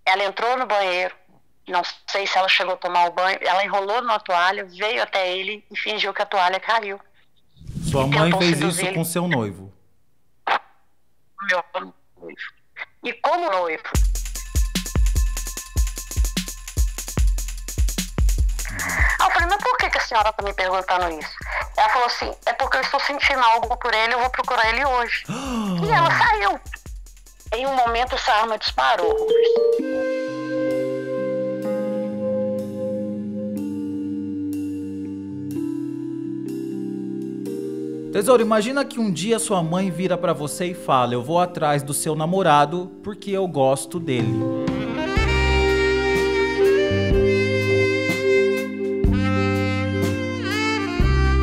Ela entrou no banheiro, não sei se ela chegou a tomar o banho, ela enrolou numa toalha, veio até ele e fingiu que a toalha caiu. Sua E mãe tentou fez isso seduzir com ele seu noivo. como meu noivo. E como noivo, eu falei, mas por que a senhora está me perguntando isso? Ela falou assim, é porque eu estou sentindo algo por ele, eu vou procurar ele hoje. E ela saiu. Em um momento essa arma disparou. Tesouro, imagina que um dia sua mãe vira pra você e fala: eu vou atrás do seu namorado porque eu gosto dele.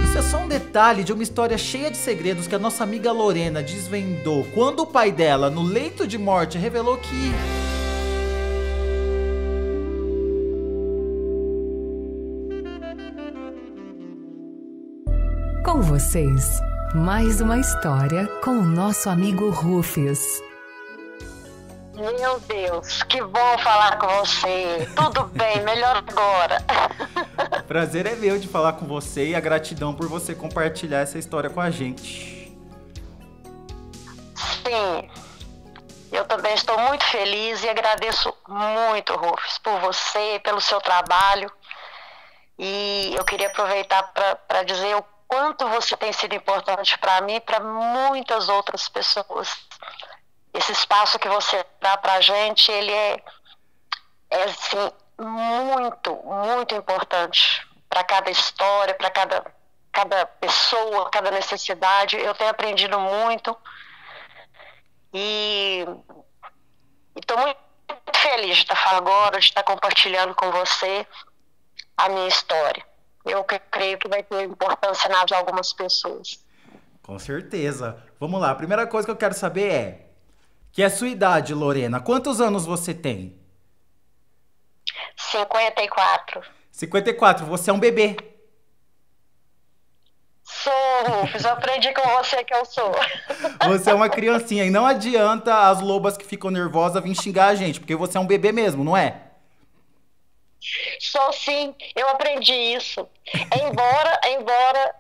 Isso é só um detalhe de uma história cheia de segredos que a nossa amiga Lorena desvendou quando o pai dela, no leito de morte, revelou que... Com vocês, mais uma história com o nosso amigo Rufus. Meu Deus, que bom falar com você. Tudo bem, melhor agora. Prazer é meu de falar com você e a gratidão por você compartilhar essa história com a gente. Sim, eu também estou muito feliz e agradeço muito, Rufus, por você, pelo seu trabalho. E eu queria aproveitar para dizer o quanto você tem sido importante para mim e para muitas outras pessoas. Esse espaço que você dá para a gente, ele é assim, muito, muito importante para cada história, para cada pessoa, cada necessidade. Eu tenho aprendido muito e estou muito feliz de estar falando agora, de estar compartilhando com você a minha história. Eu creio que vai ter importância na vida de algumas pessoas. Com certeza. Vamos lá, a primeira coisa que eu quero saber é... que é a sua idade, Lorena. Quantos anos você tem? 54. 54, você é um bebê. Sou, Rufus, eu aprendi com você que eu sou. Você é uma criancinha e não adianta as lobas que ficam nervosas vir xingar a gente, porque você é um bebê mesmo, não é? Sou sim, eu aprendi isso. Embora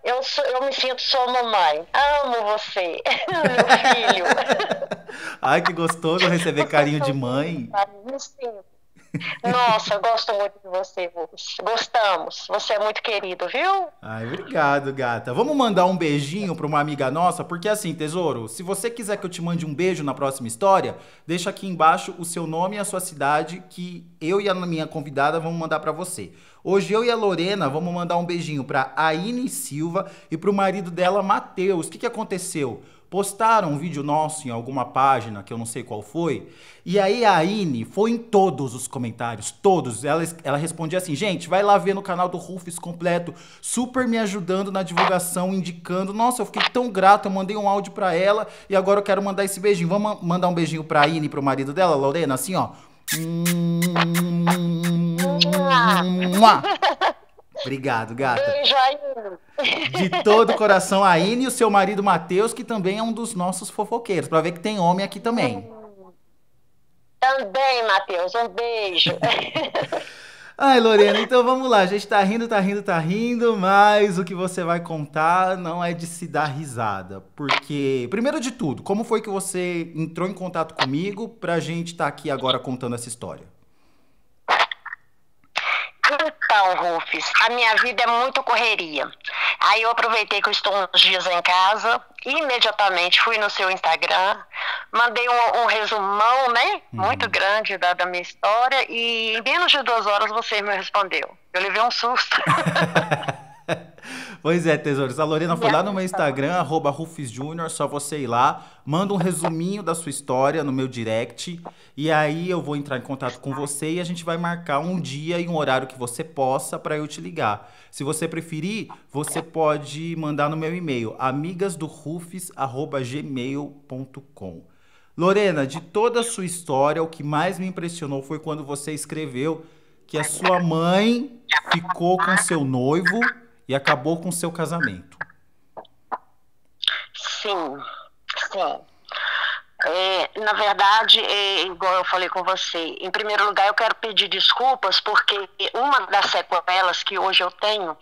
eu me sinto sua mamãe. Amo você, meu filho. Ai, que gostoso receber carinho de mãe. Me sinto. Nossa, eu gosto muito de você, Rufus. Gostamos. Você é muito querido, viu? Ai, obrigado, gata. Vamos mandar um beijinho pra uma amiga nossa, porque assim, tesouro, se você quiser que eu te mande um beijo na próxima história, deixa aqui embaixo o seu nome e a sua cidade, que eu e a minha convidada vamos mandar pra você. Hoje eu e a Lorena vamos mandar um beijinho pra Aine Silva e pro marido dela, Matheus. O que aconteceu? Postaram um vídeo nosso em alguma página, que eu não sei qual foi, e aí a Aine foi em todos os comentários, todos. Ela respondia assim, gente, vai lá ver no canal do Rufus completo, super me ajudando na divulgação, indicando. Nossa, eu fiquei tão grato, eu mandei um áudio pra ela e agora eu quero mandar esse beijinho. Vamos mandar um beijinho pra Aine e pro marido dela, Lorena, assim, ó. Obrigado, gata. Beijo aí. De todo o coração, a Aine e o seu marido Matheus, que também é um dos nossos fofoqueiros, pra ver que tem homem aqui também. Também, Matheus, um beijo. Ai, Lorena, então vamos lá. A gente tá rindo, tá rindo, tá rindo, mas o que você vai contar não é de se dar risada. Porque, primeiro de tudo, como foi que você entrou em contato comigo pra gente estar aqui agora contando essa história? Então, Rufus, a minha vida é muito correria. Aí eu aproveitei que eu estou uns dias em casa, imediatamente fui no seu Instagram, mandei um resumão, né, muito grande da minha história, e em menos de 2 horas você me respondeu. Eu levei um susto. Pois é, tesouros. A Lorena foi lá no meu Instagram, @RufusJunior, só você ir lá, manda um resuminho da sua história no meu direct, e aí eu vou entrar em contato com você e a gente vai marcar um dia e um horário que você possa para eu te ligar. Se você preferir, você pode mandar no meu e-mail, amigasdorufus@gmail.com. Lorena, de toda a sua história, o que mais me impressionou foi quando você escreveu que a sua mãe ficou com seu noivo e acabou com seu casamento. Sim, sim. Na verdade, igual eu falei com você, em primeiro lugar eu quero pedir desculpas porque uma das sequelas que hoje eu tenho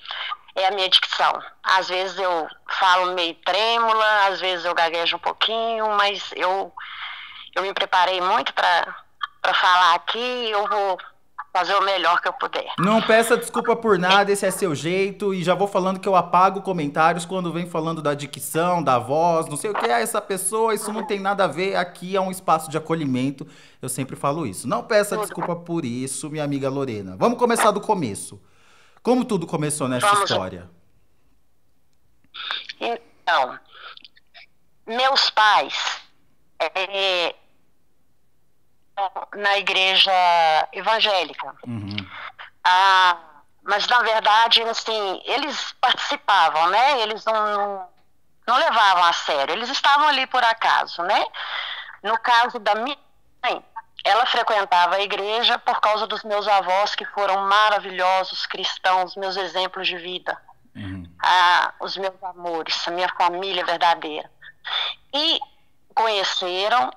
é a minha dicção. Às vezes eu falo meio trêmula, às vezes eu gaguejo um pouquinho, mas eu me preparei muito para falar aqui e eu vou fazer o melhor que eu puder. Não peça desculpa por nada, esse é seu jeito. E já vou falando que eu apago comentários quando vem falando da dicção, da voz, não sei o que é essa pessoa, isso não tem nada a ver. Aqui é um espaço de acolhimento. Eu sempre falo isso. Não peça desculpa por isso, minha amiga Lorena. Vamos começar do começo. Como tudo começou nessa história? Então, meus pais na igreja evangélica. Mas, na verdade, assim, eles participavam, né? Eles não levavam a sério. Eles estavam ali por acaso, né? No caso da minha mãe, ela frequentava a igreja por causa dos meus avós, que foram maravilhosos cristãos, meus exemplos de vida. Os meus amores, a minha família verdadeira. E conheceram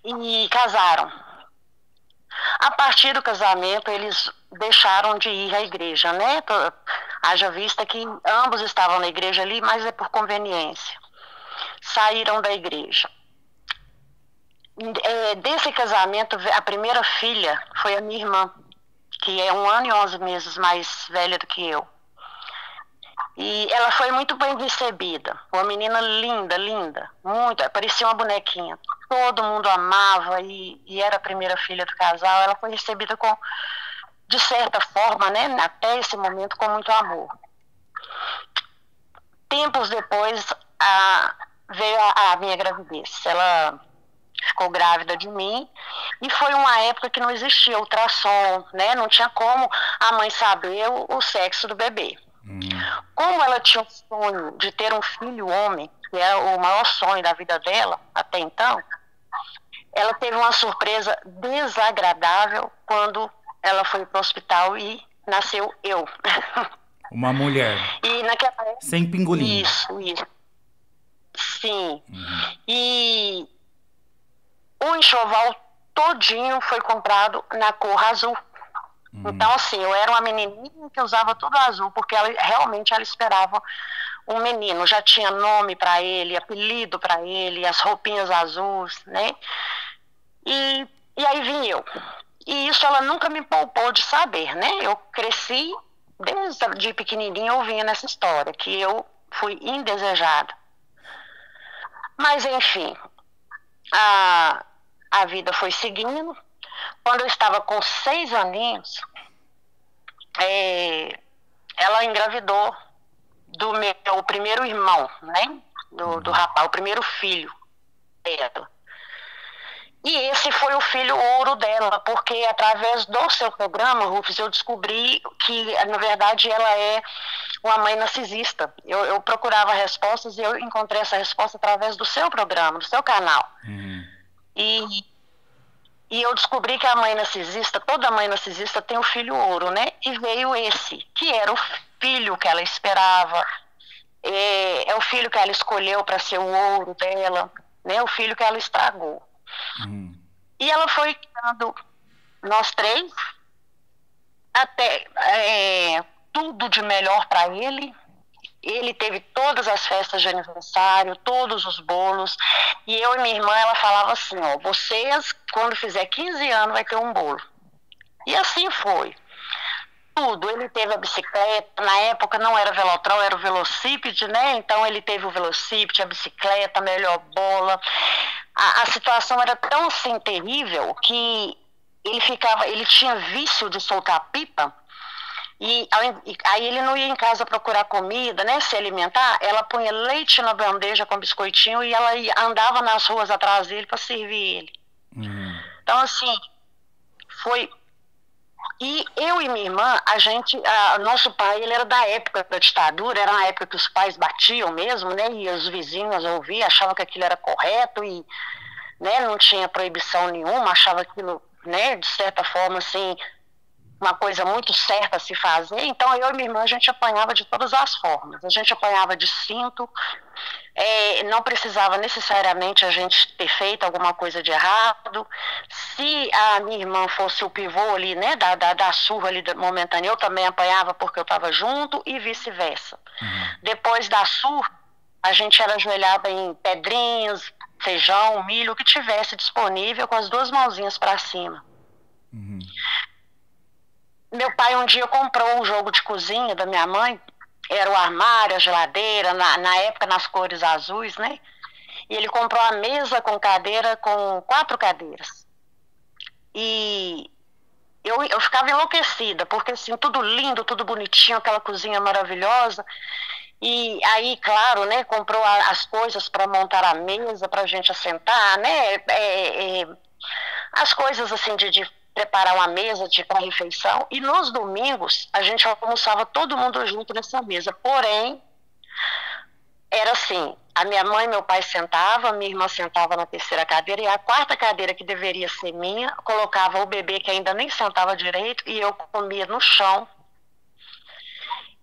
e casaram. A partir do casamento, eles deixaram de ir à igreja, né? Haja vista que ambos estavam na igreja ali, mas é por conveniência. Saíram da igreja. Desse casamento, a primeira filha foi a minha irmã, que é 1 ano e 11 meses mais velha do que eu. E ela foi muito bem recebida. Uma menina linda, linda. Muito, parecia uma bonequinha. Todo mundo amava e era a primeira filha do casal. Ela foi recebida de certa forma, né, até esse momento, com muito amor. Tempos depois, veio a minha gravidez. Ela ficou grávida de mim e foi uma época que não existia ultrassom, né? Não tinha como a mãe saber o sexo do bebê. Como ela tinha o sonho de ter um filho homem, que era o maior sonho da vida dela até então, ela teve uma surpresa desagradável quando ela foi para o hospital e nasceu eu. Uma mulher. E naquela época, sem pingolim. Isso. Sim. E o enxoval todinho foi comprado na cor azul. Então, assim, eu era uma menininha que usava tudo azul, porque realmente ela esperava um menino. Já tinha nome para ele, apelido para ele, as roupinhas azuis, né? E aí vim eu. E isso ela nunca me poupou de saber, né? Eu cresci, desde pequenininha eu vinha nessa história, que eu fui indesejada. Mas, enfim, a vida foi seguindo. Quando eu estava com 6 aninhos, ela engravidou do meu primeiro irmão, né? Do rapaz, o primeiro filho dela. E esse foi o filho ouro dela, porque através do seu programa, Rufus, eu descobri que, na verdade, ela é uma mãe narcisista. Eu procurava respostas e eu encontrei essa resposta através do seu programa, do seu canal. E eu descobri que a mãe narcisista, toda mãe narcisista tem o filho ouro, né? E veio esse, que era o filho que ela esperava, é o filho que ela escolheu para ser o ouro dela, né? O filho que ela estragou. E ela foi criando nós 3, até tudo de melhor para ele. Ele teve todas as festas de aniversário, todos os bolos. E eu e minha irmã, ela falava assim, ó, vocês, quando fizer 15 anos, vai ter um bolo. E assim foi. Tudo. Ele teve a bicicleta, na época não era Velotrol, era o Velocípede, né? Então ele teve o Velocípede, a bicicleta, a melhor bola. A situação era tão assim terrível que ele tinha vício de soltar pipa. E aí ele não ia em casa procurar comida, né, se alimentar, ela punha leite na bandeja com biscoitinho e ela andava nas ruas atrás dele para servir ele. Então, assim, foi... E eu e minha irmã, nosso pai, ele era da época da ditadura, era na época que os pais batiam mesmo, né, e os vizinhos ouviam, achavam que aquilo era correto e, né, não tinha proibição nenhuma, achava aquilo, né, de certa forma, assim... uma coisa muito certa a se fazer, então eu e minha irmã, a gente apanhava de todas as formas. A gente apanhava de cinto, não precisava necessariamente a gente ter feito alguma coisa de errado. Se a minha irmã fosse o pivô ali, né, da surra ali momentânea, eu também apanhava porque eu estava junto e vice-versa. Depois da surra, a gente era ajoelhada em pedrinhas, feijão, milho, o que tivesse disponível, com as duas mãozinhas para cima. Meu pai um dia comprou um jogo de cozinha da minha mãe, era o armário, a geladeira, na época nas cores azuis, né? E ele comprou a mesa com cadeira, com 4 cadeiras. E eu ficava enlouquecida, porque assim, tudo lindo, tudo bonitinho, aquela cozinha maravilhosa. E aí, claro, né, comprou as coisas para montar a mesa, para a gente assentar, né? As coisas assim de preparar uma mesa para refeição. E nos domingos a gente almoçava todo mundo junto nessa mesa. Porém, era assim, a minha mãe e meu pai sentavam, minha irmã sentava na terceira cadeira, e a quarta cadeira, que deveria ser minha, colocava o bebê, que ainda nem sentava direito, e eu comia no chão.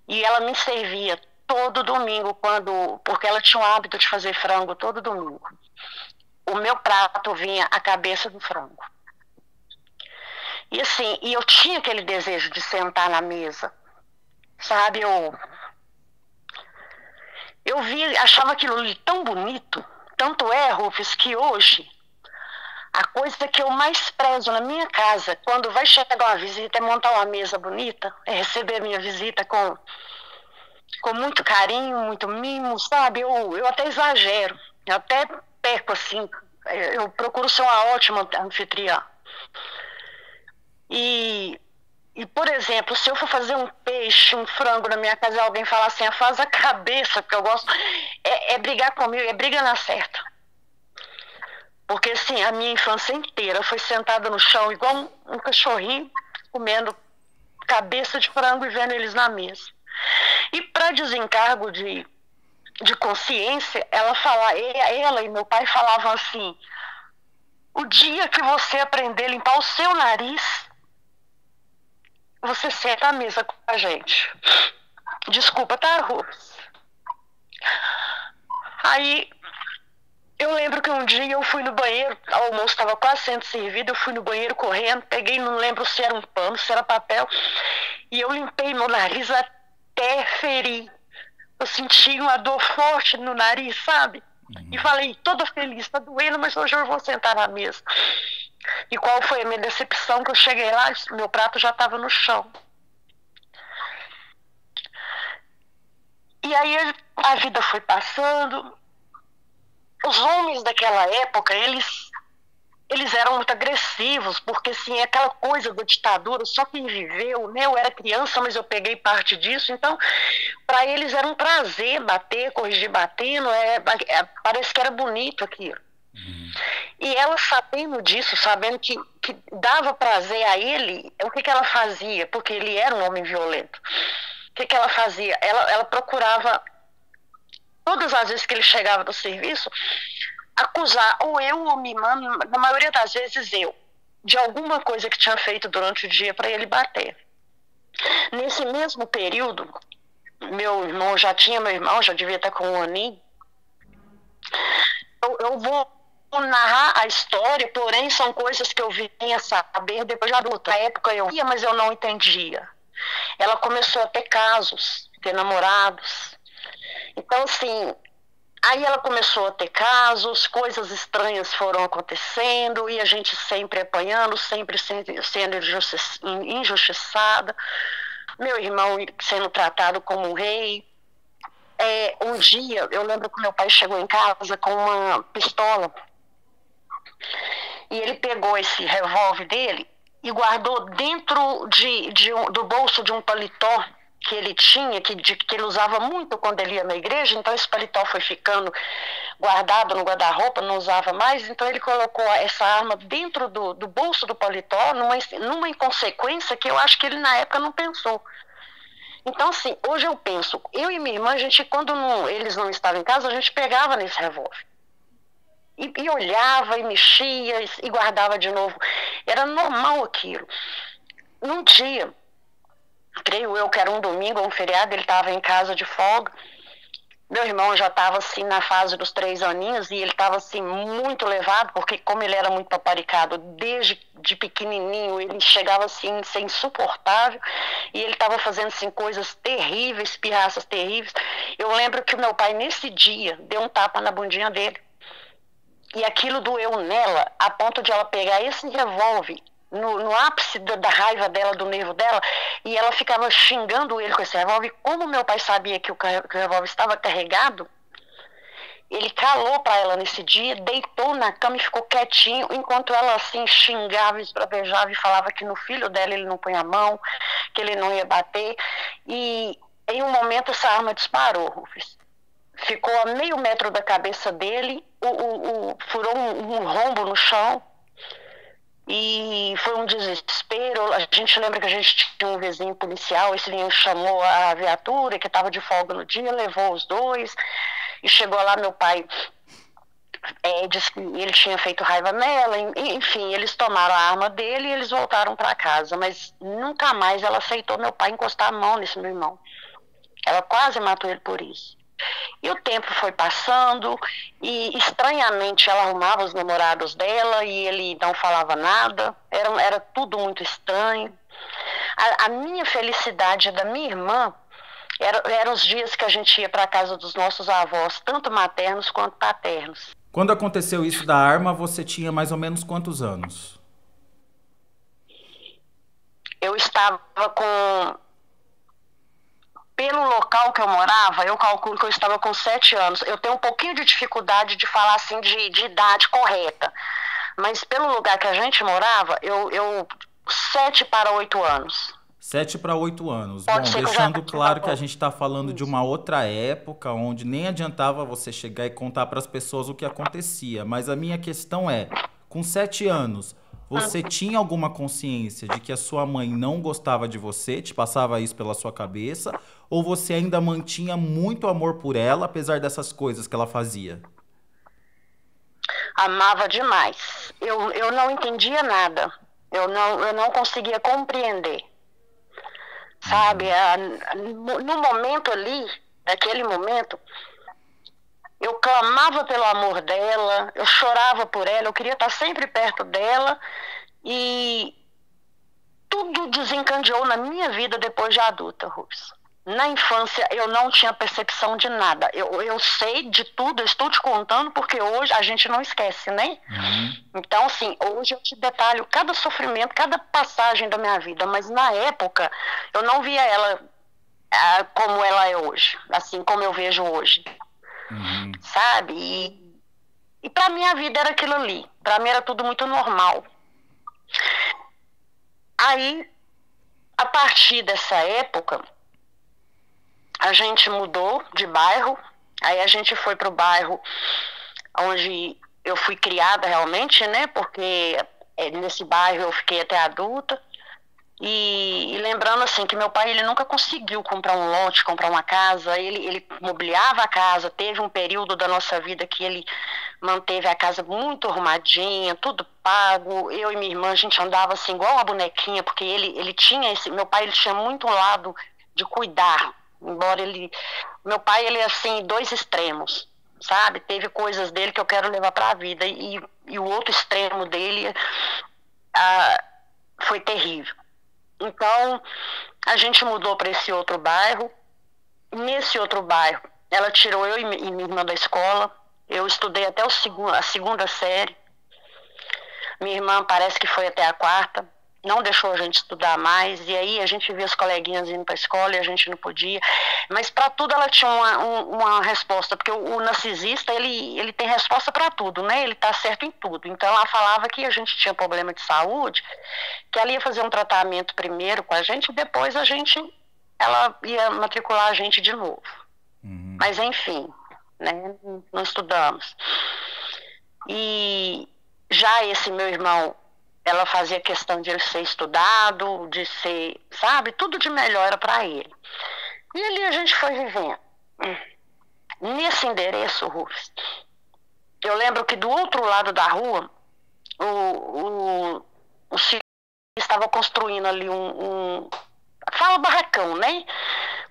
E ela me servia todo domingo, porque ela tinha o hábito de fazer frango todo domingo. O meu prato vinha a cabeça do frango. E assim, eu tinha aquele desejo de sentar na mesa, sabe? Eu achava aquilo ali tão bonito, tanto é, Rufus, que hoje a coisa que eu mais prezo na minha casa, quando vai chegar uma visita, é montar uma mesa bonita, é receber a minha visita com muito carinho, muito mimo, sabe? Eu até exagero, eu até perco assim, eu procuro ser uma ótima anfitriã. E, por exemplo, se eu for fazer um peixe, um frango na minha casa e alguém falar assim, faz a cabeça, porque eu gosto, é brigar comigo, é briga na certa. Porque assim, a minha infância inteira foi sentada no chão, igual um cachorrinho, comendo cabeça de frango e vendo eles na mesa. E para desencargo de consciência, ela e meu pai falavam assim, o dia que você aprender a limpar o seu nariz, você senta à mesa com a gente. Desculpa, tá, Rufus? Aí, eu lembro que um dia eu fui no banheiro, o almoço estava quase sendo servido, eu fui no banheiro correndo, peguei, não lembro se era um pano, se era papel, e eu limpei meu nariz até ferir. Eu senti uma dor forte no nariz, sabe? E falei, toda feliz, tá doendo, mas hoje eu vou sentar na mesa. E qual foi a minha decepção? Que eu cheguei lá, meu prato já estava no chão. E aí a vida foi passando. Os homens daquela época, eles eram muito agressivos, porque assim, é aquela coisa da ditadura, só quem viveu, né? Eu era criança, mas eu peguei parte disso, então para eles era um prazer bater, corrigir batendo, parece que era bonito aquilo. E ela, sabendo disso, sabendo que dava prazer a ele, o que ela fazia? Porque ele era um homem violento. O que ela fazia? Ela procurava, todas as vezes que ele chegava do serviço, acusar ou eu ou minha irmã, na maioria das vezes eu, de alguma coisa que tinha feito durante o dia para ele bater. Nesse mesmo período, meu irmão já devia estar com 1 aninho. Eu vou narrar a história, porém são coisas que eu vinha saber depois de adulta. Na época eu ia, mas eu não entendia. Ela começou a ter casos, ter namorados. Então, assim, aí ela começou a ter casos, coisas estranhas foram acontecendo e a gente sempre apanhando, sempre sendo injustiçada. Meu irmão sendo tratado como um rei. Um dia, eu lembro que meu pai chegou em casa com uma pistola e ele pegou esse revólver dele e guardou dentro do bolso de um paletó que ele tinha, que ele usava muito quando ele ia na igreja. Então esse paletó foi ficando guardado no guarda-roupa, não usava mais, então ele colocou essa arma dentro do bolso do paletó, numa inconsequência que eu acho que ele na época não pensou. Então, assim, hoje eu penso, eu e minha irmã, a gente, quando eles não estavam em casa, a gente pegava nesse revólver. E olhava, e mexia, e guardava de novo. Era normal aquilo. num dia, creio eu que era um domingo ou um feriado, ele estava em casa de folga. Meu irmão já estava assim na fase dos 3 aninhos e ele estava assim muito levado, porque como ele era muito paparicado desde de pequenininho, ele chegava assim a ser insuportável e ele estava fazendo assim coisas terríveis, pirraças terríveis. Eu lembro que o meu pai nesse dia deu um tapa na bundinha dele e aquilo doeu nela a ponto de ela pegar esse revólver no ápice da raiva dela, do nervo dela, e ela ficava xingando ele com esse revólver. Como meu pai sabia que o revólver estava carregado, ele calou para ela nesse dia, deitou na cama e ficou quietinho, enquanto ela assim xingava, esbravejava e falava que no filho dela ele não punha a mão, que ele não ia bater. E em um momento essa arma disparou, Rufus. Ficou a meio metro da cabeça dele, furou um rombo no chão. E foi um desespero. A gente lembra que a gente tinha um vizinho policial, esse vizinho chamou a viatura, que estava de folga no dia, levou os dois, e chegou lá, meu pai disse que ele tinha feito raiva nela, enfim, eles tomaram a arma dele e eles voltaram para casa, mas nunca mais ela aceitou meu pai encostar a mão nesse meu irmão. Ela quase matou ele por isso. E o tempo foi passando e estranhamente ela arrumava os namorados dela e ele não falava nada, era tudo muito estranho. A minha felicidade da minha irmã eram os dias que a gente ia para a casa dos nossos avós, tanto maternos quanto paternos. Quando aconteceu isso da arma, você tinha mais ou menos quantos anos? Eu estava com... Pelo local que eu morava, eu calculo que eu estava com 7 anos. Eu tenho um pouquinho de dificuldade de falar assim de idade correta. Mas pelo lugar que a gente morava, 7 para 8 anos. 7 para 8 anos. Pode Bom, deixando claro que a gente está falando de uma outra época, onde nem adiantava você chegar e contar para as pessoas o que acontecia. Mas a minha questão é, com 7 anos, você tinha alguma consciência de que a sua mãe não gostava de você, te passava isso pela sua cabeça, ou você ainda mantinha muito amor por ela, apesar dessas coisas que ela fazia? Amava demais. Eu não entendia nada. Eu não conseguia compreender. Sabe? No momento ali, naquele momento, eu clamava pelo amor dela, eu chorava por ela, eu queria estar sempre perto dela e tudo desencadeou na minha vida depois de adulta, Rubens. Na infância eu não tinha percepção de nada, eu sei de tudo, eu estou te contando porque hoje a gente não esquece, né? Então assim, hoje eu te detalho cada sofrimento, cada passagem da minha vida, mas na época eu não via ela como ela é hoje, assim como eu vejo hoje. Sabe? E pra mim a vida era aquilo ali. Pra mim era tudo muito normal. Aí, a partir dessa época, a gente mudou de bairro. Aí a gente foi pro bairro onde eu fui criada realmente, né? Porque nesse bairro eu fiquei até adulta. E lembrando assim que meu pai ele nunca conseguiu comprar um lote, comprar uma casa, ele mobiliava a casa, teve um período da nossa vida que ele manteve a casa muito arrumadinha, tudo pago, eu e minha irmã a gente andava assim igual uma bonequinha, porque ele tinha meu pai ele tinha muito lado de cuidar, embora meu pai ele é assim, 2 extremos, sabe, teve coisas dele que eu quero levar para a vida e o outro extremo dele foi terrível. Então, a gente mudou para esse outro bairro. Nesse outro bairro, ela tirou eu e minha irmã da escola. Eu estudei até a 2ª série. Minha irmã parece que foi até a 4ª. Não deixou a gente estudar mais. E aí a gente via os coleguinhas indo para a escola e a gente não podia. Mas para tudo ela tinha uma resposta. Porque o narcisista, ele tem resposta para tudo, né? Ele está certo em tudo. Então ela falava que a gente tinha problema de saúde, que ela ia fazer um tratamento primeiro com a gente e depois ela ia matricular a gente de novo. Mas enfim, né? Não estudamos. E já esse meu irmão, ela fazia questão de ele ser estudado, de ser, sabe, tudo de melhor era para ele. E ali a gente foi vivendo. Nesse endereço, Rufus, eu lembro que do outro lado da rua, o estava construindo ali fala barracão, né?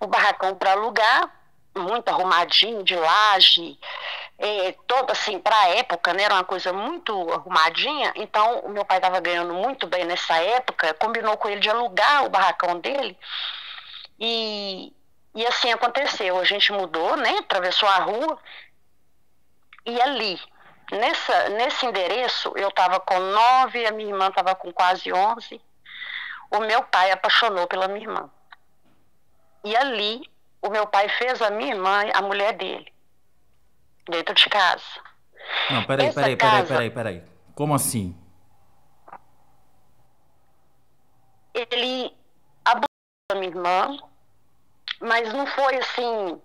Um barracão para alugar, muito arrumadinho, de laje, todo assim, para a época, né? Era uma coisa muito arrumadinha. Então, o meu pai estava ganhando muito bem nessa época, combinou com ele de alugar o barracão dele. E assim aconteceu. A gente mudou, né? Atravessou a rua. E ali, nesse endereço, eu estava com 9, a minha irmã estava com quase 11. O meu pai apaixonou pela minha irmã. E ali, o meu pai fez a minha irmã a mulher dele, dentro de casa. Não, peraí. Como assim? Ele abusou da minha irmã, mas não foi assim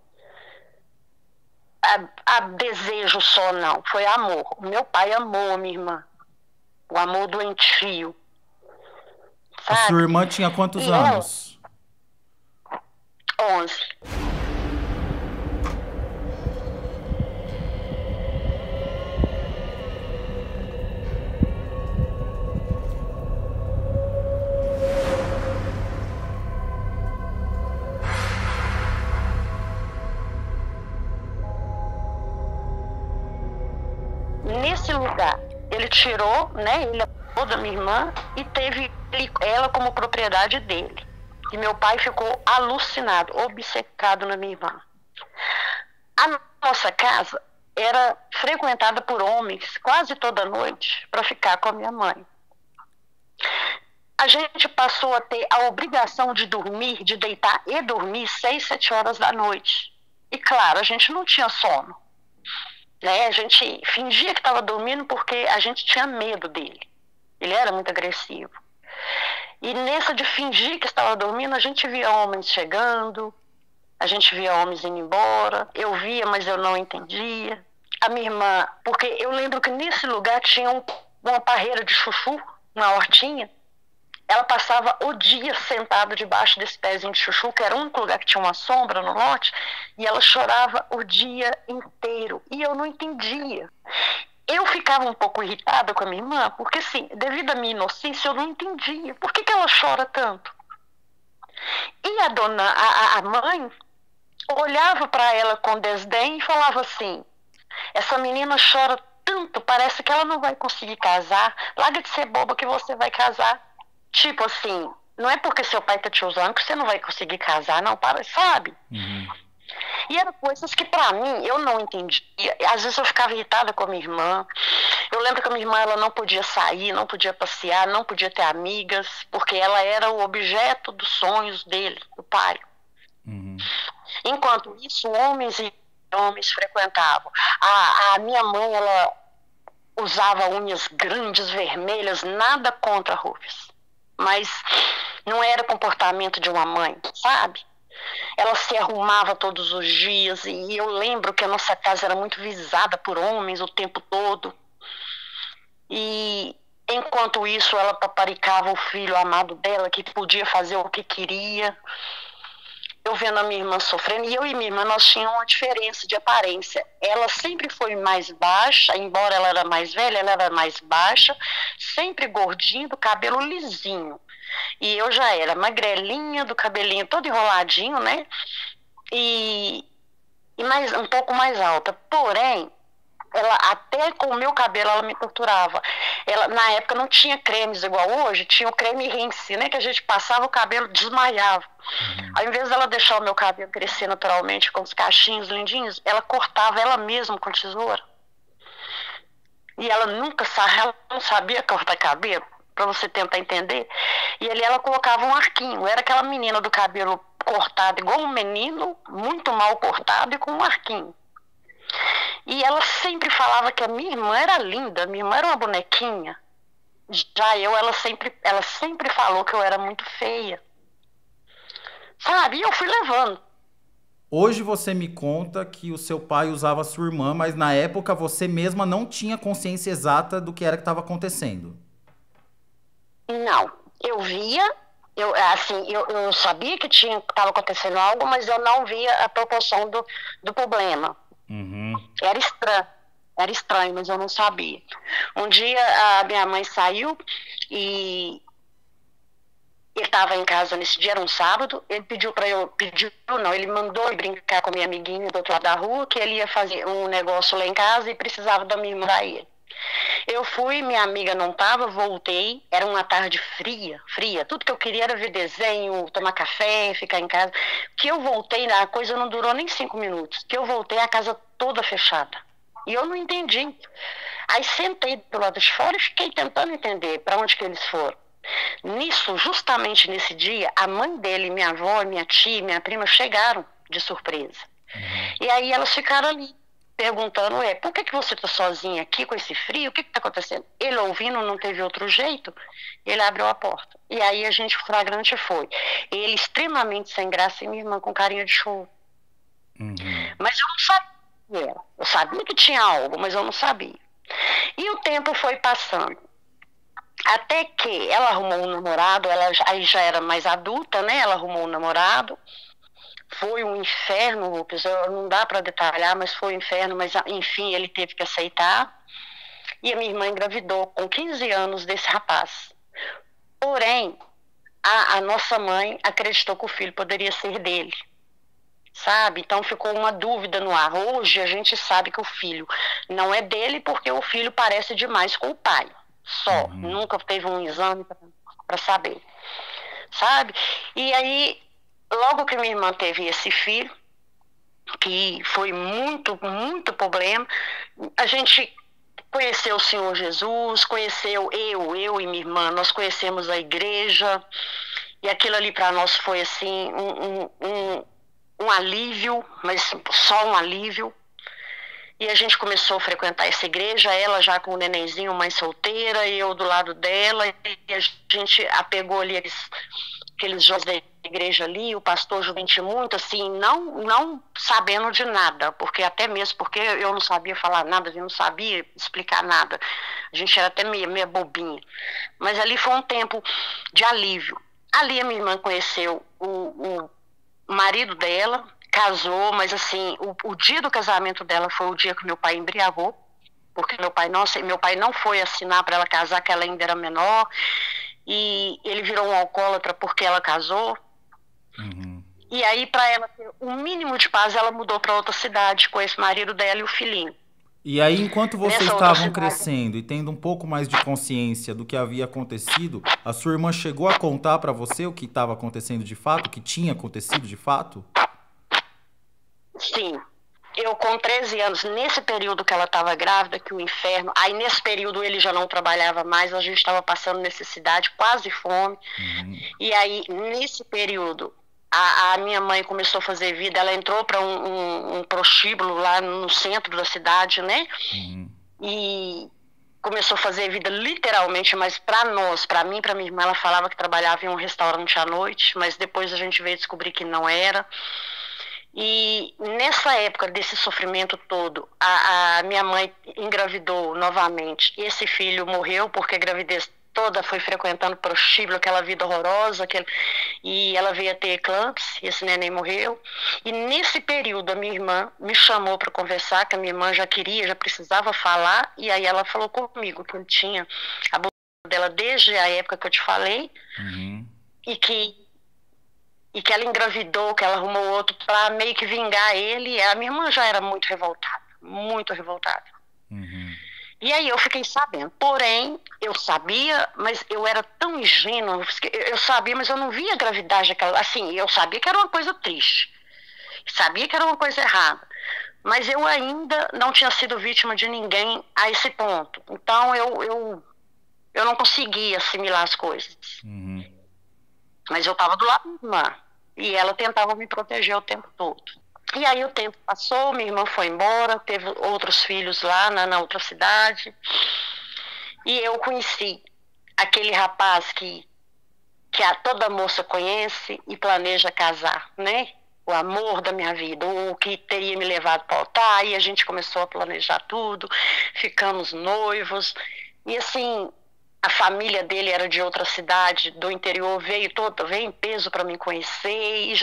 a desejo só, não. Foi amor. O meu pai amou a minha irmã. O amor doentio. A sua irmã tinha quantos anos? 11. Nesse lugar, ele tirou, né? Ele abusou da minha irmã e teve ela como propriedade dele. E meu pai ficou alucinado, obcecado na minha irmã. A nossa casa era frequentada por homens quase toda noite para ficar com a minha mãe. A gente passou a ter a obrigação de dormir, de deitar e dormir 6, 7 horas da noite. E claro, a gente não tinha sono, né? A gente fingia que estava dormindo porque a gente tinha medo dele. Ele era muito agressivo. E nessa de fingir que estava dormindo, a gente via homens chegando, a gente via homens indo embora. Eu via, mas eu não entendia. A minha irmã, porque eu lembro que nesse lugar tinha uma parreira de chuchu, uma hortinha. Ela passava o dia sentada debaixo desse pezinho de chuchu, que era o único lugar que tinha uma sombra no lote, e ela chorava o dia inteiro. E eu não entendia. Eu ficava um pouco irritada com a minha irmã, porque assim, devido à minha inocência, eu não entendia. Por que ela chora tanto? E a mãe olhava para ela com desdém e falava assim: essa menina chora tanto, parece que ela não vai conseguir casar. Larga de ser boba que você vai casar. Tipo assim, não é porque seu pai tá te usando que você não vai conseguir casar, não, para, sabe? Uhum. E eram coisas que pra mim eu não entendia. Às vezes eu ficava irritada com a minha irmã. Eu lembro que a minha irmã, ela não podia sair, não podia passear, não podia ter amigas, porque ela era o objeto dos sonhos dele, do pai. Uhum. Enquanto isso, homens e homens frequentavam. A minha mãe, ela usava unhas grandes, vermelhas, nada contra Rufus, mas não era comportamento de uma mãe, sabe? Ela se arrumava todos os dias e eu lembro que a nossa casa era muito visada por homens o tempo todo. E enquanto isso, ela paparicava o filho amado dela, que podia fazer o que queria. Eu vendo a minha irmã sofrendo, e eu e minha irmã, nós tínhamos uma diferença de aparência. Ela sempre foi mais baixa, embora ela era mais velha, ela era mais baixa, sempre gordinha, do cabelo lisinho. E eu já era magrelinha, do cabelinho todo enroladinho, né? E um pouco mais alta. Porém, ela, até com o meu cabelo, ela me torturava. Ela, na época não tinha cremes igual hoje, tinha o creme rinse, né? Que a gente passava o cabelo, desmaiava. Ao invés dela deixar o meu cabelo crescer naturalmente, com os cachinhos lindinhos, ela cortava ela mesma com tesoura. E ela ela não sabia cortar cabelo, para você tentar entender. E ali ela colocava um arquinho. Era aquela menina do cabelo cortado igual um menino, muito mal cortado e com um arquinho. E ela sempre falava que a minha irmã era linda, a minha irmã era uma bonequinha. Já ela sempre falou que eu era muito feia. Sabe? E eu fui levando. Hoje você me conta que o seu pai usava a sua irmã, mas na época você mesma não tinha consciência exata do que era que estava acontecendo. Não. Eu via, eu sabia que estava acontecendo algo, mas eu não via a proporção do problema. Uhum. Era estranho, mas eu não sabia. Um dia a minha mãe saiu e estava em casa nesse dia, era um sábado, ele ele mandou eu brincar com a minha amiguinha do outro lado da rua, que ele ia fazer um negócio lá em casa e precisava da minha irmã pra ele. Eu fui, minha amiga não estava, voltei, era uma tarde fria, tudo que eu queria era ver desenho, tomar café, ficar em casa. Que eu voltei, a coisa não durou nem 5 minutos, que eu voltei, a casa toda fechada. E eu não entendi. Aí sentei do lado de fora e fiquei tentando entender para onde que eles foram. Nisso, justamente nesse dia, a mãe dele, minha avó, minha tia, minha prima chegaram de surpresa. E aí elas ficaram ali, perguntando, por que você está sozinha aqui com esse frio? O que está acontecendo? Ele ouvindo, não teve outro jeito, ele abriu a porta. E aí a gente, o flagrante foi. Ele extremamente sem graça e minha irmã com carinha de choro. Mas eu não sabia o que era. Eu sabia que tinha algo, mas eu não sabia. E o tempo foi passando. Até que ela arrumou um namorado, aí já era mais adulta, né? Ela arrumou um namorado. Foi um inferno, não dá para detalhar, mas foi um inferno, mas enfim, ele teve que aceitar. E a minha irmã engravidou com 15 anos desse rapaz. Porém, a nossa mãe acreditou que o filho poderia ser dele, sabe? Então ficou uma dúvida no ar. Hoje a gente sabe que o filho não é dele porque o filho parece demais com o pai. Só, nunca teve um exame para saber, sabe? E aí, logo que minha irmã teve esse filho, que foi muito problema, a gente conheceu o Senhor Jesus, conheceu eu e minha irmã, nós conhecemos a igreja, e aquilo ali para nós foi assim, um alívio, mas só um alívio. E a gente começou a frequentar essa igreja, ela já com o nenenzinho, mãe solteira, e eu do lado dela, e a gente apegou ali aqueles jovens da igreja ali, o pastor juvenil muito, assim, não sabendo de nada, porque até mesmo porque eu não sabia falar nada, eu não sabia explicar nada, a gente era até meio bobinha. Mas ali foi um tempo de alívio. Ali a minha irmã conheceu o marido dela, casou, mas assim, o dia do casamento dela foi o dia que meu pai embriagou, porque meu pai não foi assinar para ela casar, que ela ainda era menor, e ele virou um alcoólatra porque ela casou. E aí, para ela ter o mínimo de paz, ela mudou para outra cidade com esse marido dela e o filhinho. E aí, enquanto vocês estavam crescendo e tendo um pouco mais de consciência do que havia acontecido, a sua irmã chegou a contar para você o que estava acontecendo de fato, o que tinha acontecido de fato? Sim, eu com 13 anos, nesse período que ela estava grávida, que o inferno, aí nesse período ele já não trabalhava mais, a gente estava passando necessidade, quase fome, e aí nesse período a minha mãe começou a fazer vida, ela entrou para um prostíbulo lá no centro da cidade, né, e começou a fazer vida literalmente, mas para mim, para minha irmã, ela falava que trabalhava em um restaurante à noite, mas depois a gente veio descobrir que não era. E nessa época desse sofrimento todo, a minha mãe engravidou novamente. Esse filho morreu porque a gravidez toda foi frequentando prostíbulo, aquela vida horrorosa, e ela veio a ter eclâmpsia, e esse neném morreu. E nesse período a minha irmã me chamou para conversar, que a minha irmã já precisava falar, e aí ela falou comigo que ele tinha abusado dela desde a época que eu te falei, e que ela engravidou, que ela arrumou outro para meio que vingar ele. A minha irmã já era muito revoltada, muito revoltada. E aí eu fiquei sabendo. Porém, eu sabia, mas eu era tão ingênua, eu sabia, mas eu não via a gravidade daquela. Assim, eu sabia que era uma coisa triste, sabia que era uma coisa errada, mas eu ainda não tinha sido vítima de ninguém a esse ponto. Então eu não conseguia assimilar as coisas. Mas eu estava do lado da minha irmã, e ela tentava me proteger o tempo todo. E aí o tempo passou, minha irmã foi embora, teve outros filhos lá na outra cidade, e eu conheci aquele rapaz que toda moça conhece e planeja casar, né? O amor da minha vida, o que teria me levado para o altar, e a gente começou a planejar tudo, ficamos noivos, e assim, a família dele era de outra cidade, do interior, veio em peso para me conhecer, e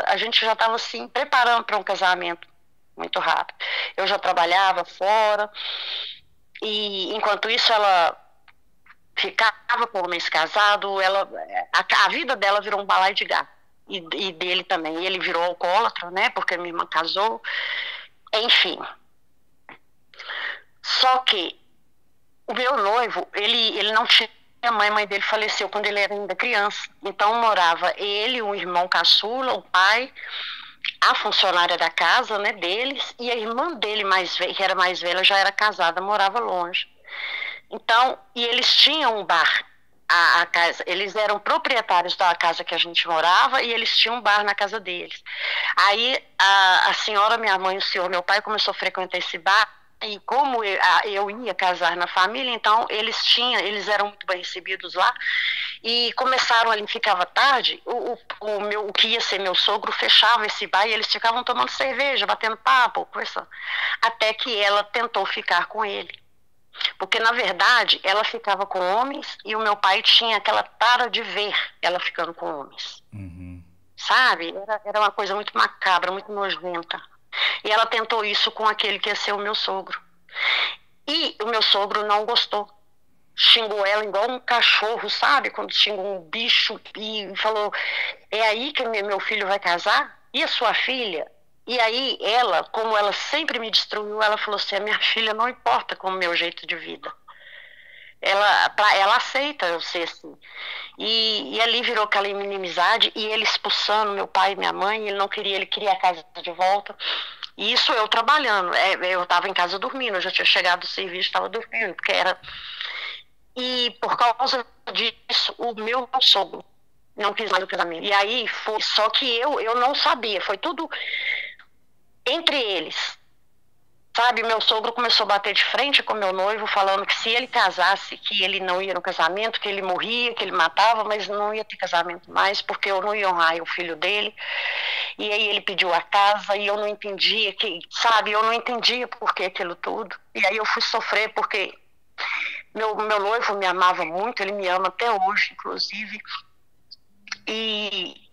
a gente já estava assim, preparando para um casamento muito rápido. Eu já trabalhava fora, e enquanto isso ela ficava com homens casados, a vida dela virou um balaio de gato. E dele também. Ele virou alcoólatra, né? Porque minha irmã casou. Enfim. Só que o meu noivo, ele não tinha mãe, a mãe dele faleceu quando ele era ainda criança. Então morava ele, um irmão caçula, o pai, a funcionária da casa, né, deles, e a irmã dele, que era mais velha, já era casada, morava longe. Então, e eles tinham um bar. A casa, eles eram proprietários da casa que a gente morava e eles tinham um bar na casa deles. Aí a senhora, minha mãe, o senhor, meu pai começou a frequentar esse bar. E como eu ia casar na família, então eles eram muito bem recebidos lá. E começaram ali, ficava tarde, o que ia ser meu sogro fechava esse bar e eles ficavam tomando cerveja, batendo papo, conversando. Até que ela tentou ficar com ele. Porque, na verdade, ela ficava com homens e o meu pai tinha aquela tara de ver ela ficando com homens. Uhum. Sabe? Era uma coisa muito macabra, muito nojenta. E ela tentou isso com aquele que ia ser o meu sogro. E o meu sogro não gostou. Xingou ela igual um cachorro, sabe? Quando xinga um bicho e falou, é aí que meu filho vai casar? E a sua filha? E aí ela, como ela sempre me destruiu, ela falou assim, a minha filha não importa com o meu jeito de vida. Ela aceita eu ser assim. E ali virou aquela inimizade, e ele expulsando meu pai e minha mãe, ele queria a casa de volta. E isso eu trabalhando, eu estava em casa dormindo, eu já tinha chegado do serviço, estava dormindo, porque era... E por causa disso, o meu sogro não quis mais o casamento. E aí foi, só que eu não sabia, foi tudo entre eles. Sabe, meu sogro começou a bater de frente com meu noivo, falando que se ele casasse, que ele não ia no casamento, que ele morria, que ele matava, mas não ia ter casamento mais, porque eu não ia honrar o filho dele. E aí ele pediu a casa e eu não entendia, eu não entendia por que aquilo tudo. E aí eu fui sofrer, porque meu noivo me amava muito, ele me ama até hoje, inclusive. E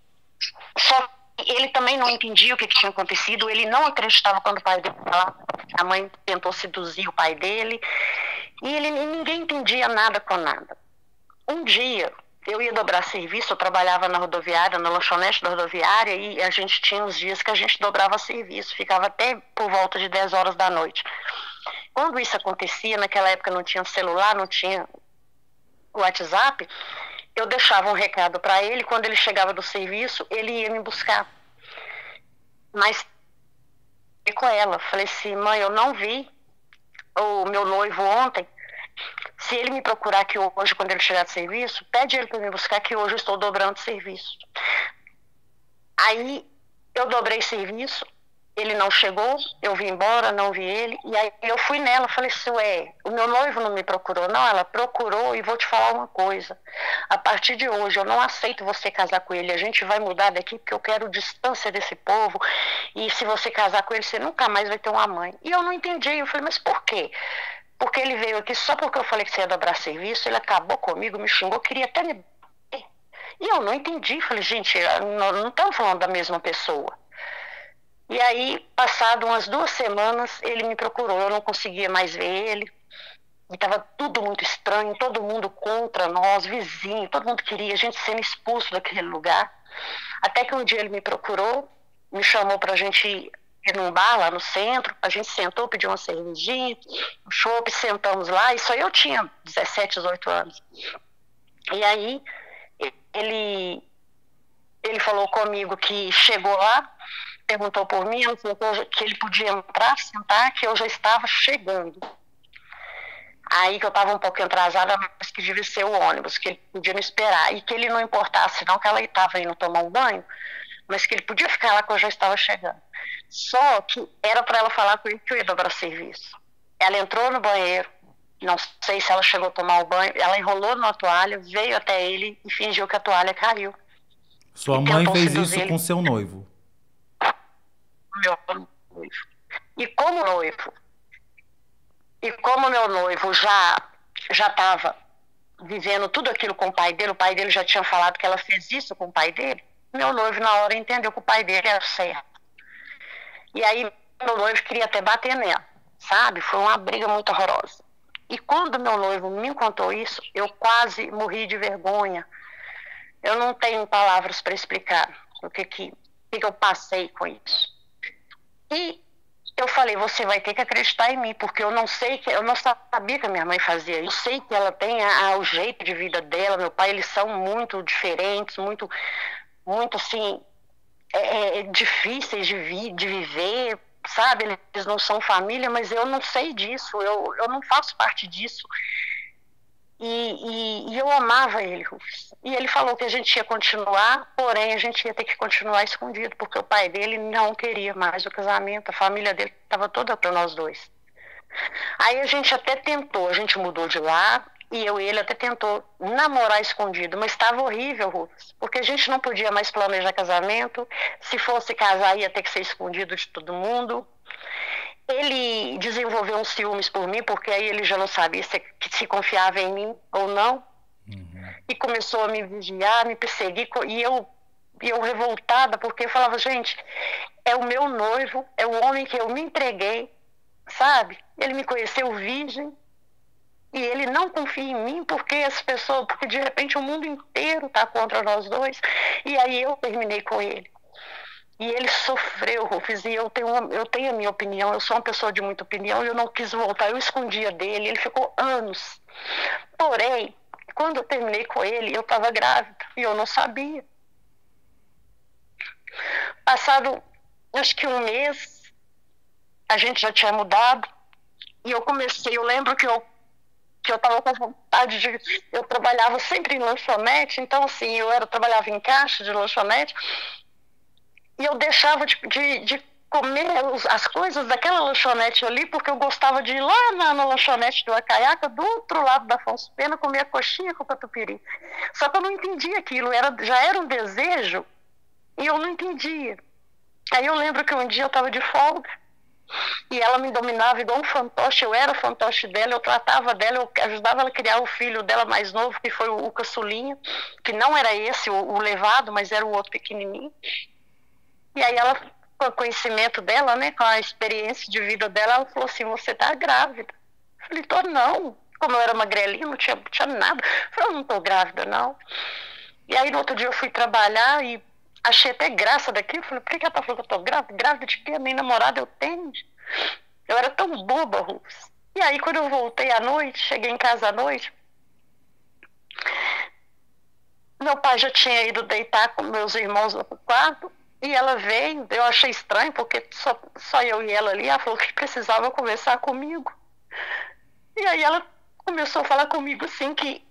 só ele também não entendia o que tinha acontecido, ele não acreditava quando o pai dele falava. A mãe tentou seduzir o pai dele e ninguém entendia nada com nada. Um dia eu ia dobrar serviço, eu trabalhava na rodoviária, na lanchonete da rodoviária, e a gente tinha uns dias que a gente dobrava serviço, ficava até por volta de 10 horas da noite. Quando isso acontecia, naquela época não tinha celular, não tinha WhatsApp, eu deixava um recado para ele, quando ele chegava do serviço, ele ia me buscar. Mas com ela, falei assim, mãe, eu não vi o meu noivo ontem, se ele me procurar aqui hoje, quando ele chegar do serviço, pede ele para me buscar, que hoje eu estou dobrando serviço. Aí eu dobrei serviço, ele não chegou, eu vim embora, não vi ele, e aí eu fui nela, falei assim, o meu noivo não me procurou. Não, ela procurou, e vou te falar uma coisa, a partir de hoje eu não aceito você casar com ele, a gente vai mudar daqui porque eu quero distância desse povo, e se você casar com ele, você nunca mais vai ter uma mãe. E eu não entendi, eu falei, mas por quê? Porque ele veio aqui só porque eu falei que você ia dobrar serviço, ele acabou comigo, me xingou, queria até me... E eu não entendi, falei, gente, não estamos falando da mesma pessoa. E aí, passado umas 2 semanas, ele me procurou, eu não conseguia mais ver ele, e estava tudo muito estranho, todo mundo contra nós, vizinhos, todo mundo queria a gente sendo expulso daquele lugar. Até que um dia ele me procurou, me chamou para a gente ir num bar lá no centro, a gente sentou, pediu uma cervejinha, um chopp, sentamos lá, isso aí eu tinha 17, 18 anos. E aí, ele falou comigo que chegou lá, perguntou por mim, ele falou que ele podia entrar, sentar, que eu já estava chegando. Aí que eu estava um pouco atrasada, mas que devia ser o ônibus, que ele podia me esperar. E que ele não importasse não, que ela estava indo tomar um banho, mas que ele podia ficar lá que eu já estava chegando. Só que era para ela falar com ele que eu ia dobrar serviço. Ela entrou no banheiro, não sei se ela chegou a tomar o banho, ela enrolou numa toalha, veio até ele e fingiu que a toalha caiu. Sua mãe fez isso com seu noivo? Meu noivo. E como meu noivo já estava vivendo tudo aquilo com o pai dele já tinha falado que ela fez isso com o pai dele, meu noivo na hora entendeu que o pai dele era certo. E aí meu noivo queria até bater nela, sabe? Foi uma briga muito horrorosa. E quando meu noivo me contou isso, eu quase morri de vergonha. Eu não tenho palavras para explicar o que eu passei com isso. E eu falei, você vai ter que acreditar em mim, porque eu não sabia que a minha mãe fazia isso. Eu sei que ela tem o jeito de vida dela, meu pai, eles são muito diferentes, muito assim, difíceis de viver, sabe? Eles não são família, mas eu não sei disso, eu não faço parte disso. E eu amava ele, Rufus. E ele falou que a gente ia continuar, porém a gente ia ter que continuar escondido, porque o pai dele não queria mais o casamento, a família dele estava toda para nós dois. Aí a gente até tentou, a gente mudou de lá, e ele até tentou namorar escondido, mas estava horrível, Rufus, porque a gente não podia mais planejar casamento, se fosse casar ia ter que ser escondido de todo mundo. Ele desenvolveu uns ciúmes por mim, porque aí ele já não sabia se confiava em mim ou não. Uhum. E começou a me vigiar, me perseguir, e eu revoltada, porque eu falava, gente, é o meu noivo, é o homem que eu me entreguei, sabe? Ele me conheceu virgem, e ele não confia em mim, porque de repente o mundo inteiro está contra nós dois. E aí eu terminei com ele. E ele sofreu, Rufus, e eu tenho a minha opinião, eu sou uma pessoa de muita opinião, e eu não quis voltar, eu escondia dele, ele ficou anos. Porém, quando eu terminei com ele, eu estava grávida, e eu não sabia. Passado, acho que um mês, a gente já tinha mudado, e eu lembro que eu estava com vontade eu trabalhava sempre em lanchonete, então assim, eu trabalhava em caixa de lanchonete, e eu deixava de comer as coisas daquela lanchonete ali, porque eu gostava de ir lá na lanchonete do Acaiaca, do outro lado da Afonso Pena, comer a coxinha com catupiry. Só que eu não entendia aquilo, já era um desejo, e eu não entendia. Aí eu lembro que um dia eu estava de folga, e ela me dominava igual um fantoche, eu era fantoche dela, eu tratava dela, eu ajudava ela a criar o filho dela mais novo, que foi o caçulinha, que não era esse, o levado, mas era o outro pequenininho. E aí ela, com o conhecimento dela, né, com a experiência de vida dela, ela falou assim, você tá grávida. Eu falei, tô não. Como eu era magrelinha, não tinha nada. Eu falei, eu não tô grávida, não. E aí no outro dia eu fui trabalhar e achei até graça daquilo. Eu falei, por que ela tá falando que eu tô grávida? Grávida de quê? Nem namorada eu tenho. Eu era tão boba, Rufus. E aí quando eu voltei à noite, cheguei em casa à noite, meu pai já tinha ido deitar com meus irmãos no quarto. E ela veio, eu achei estranho, porque só eu e ela ali, ela falou que precisava conversar comigo. E aí ela começou a falar comigo assim, que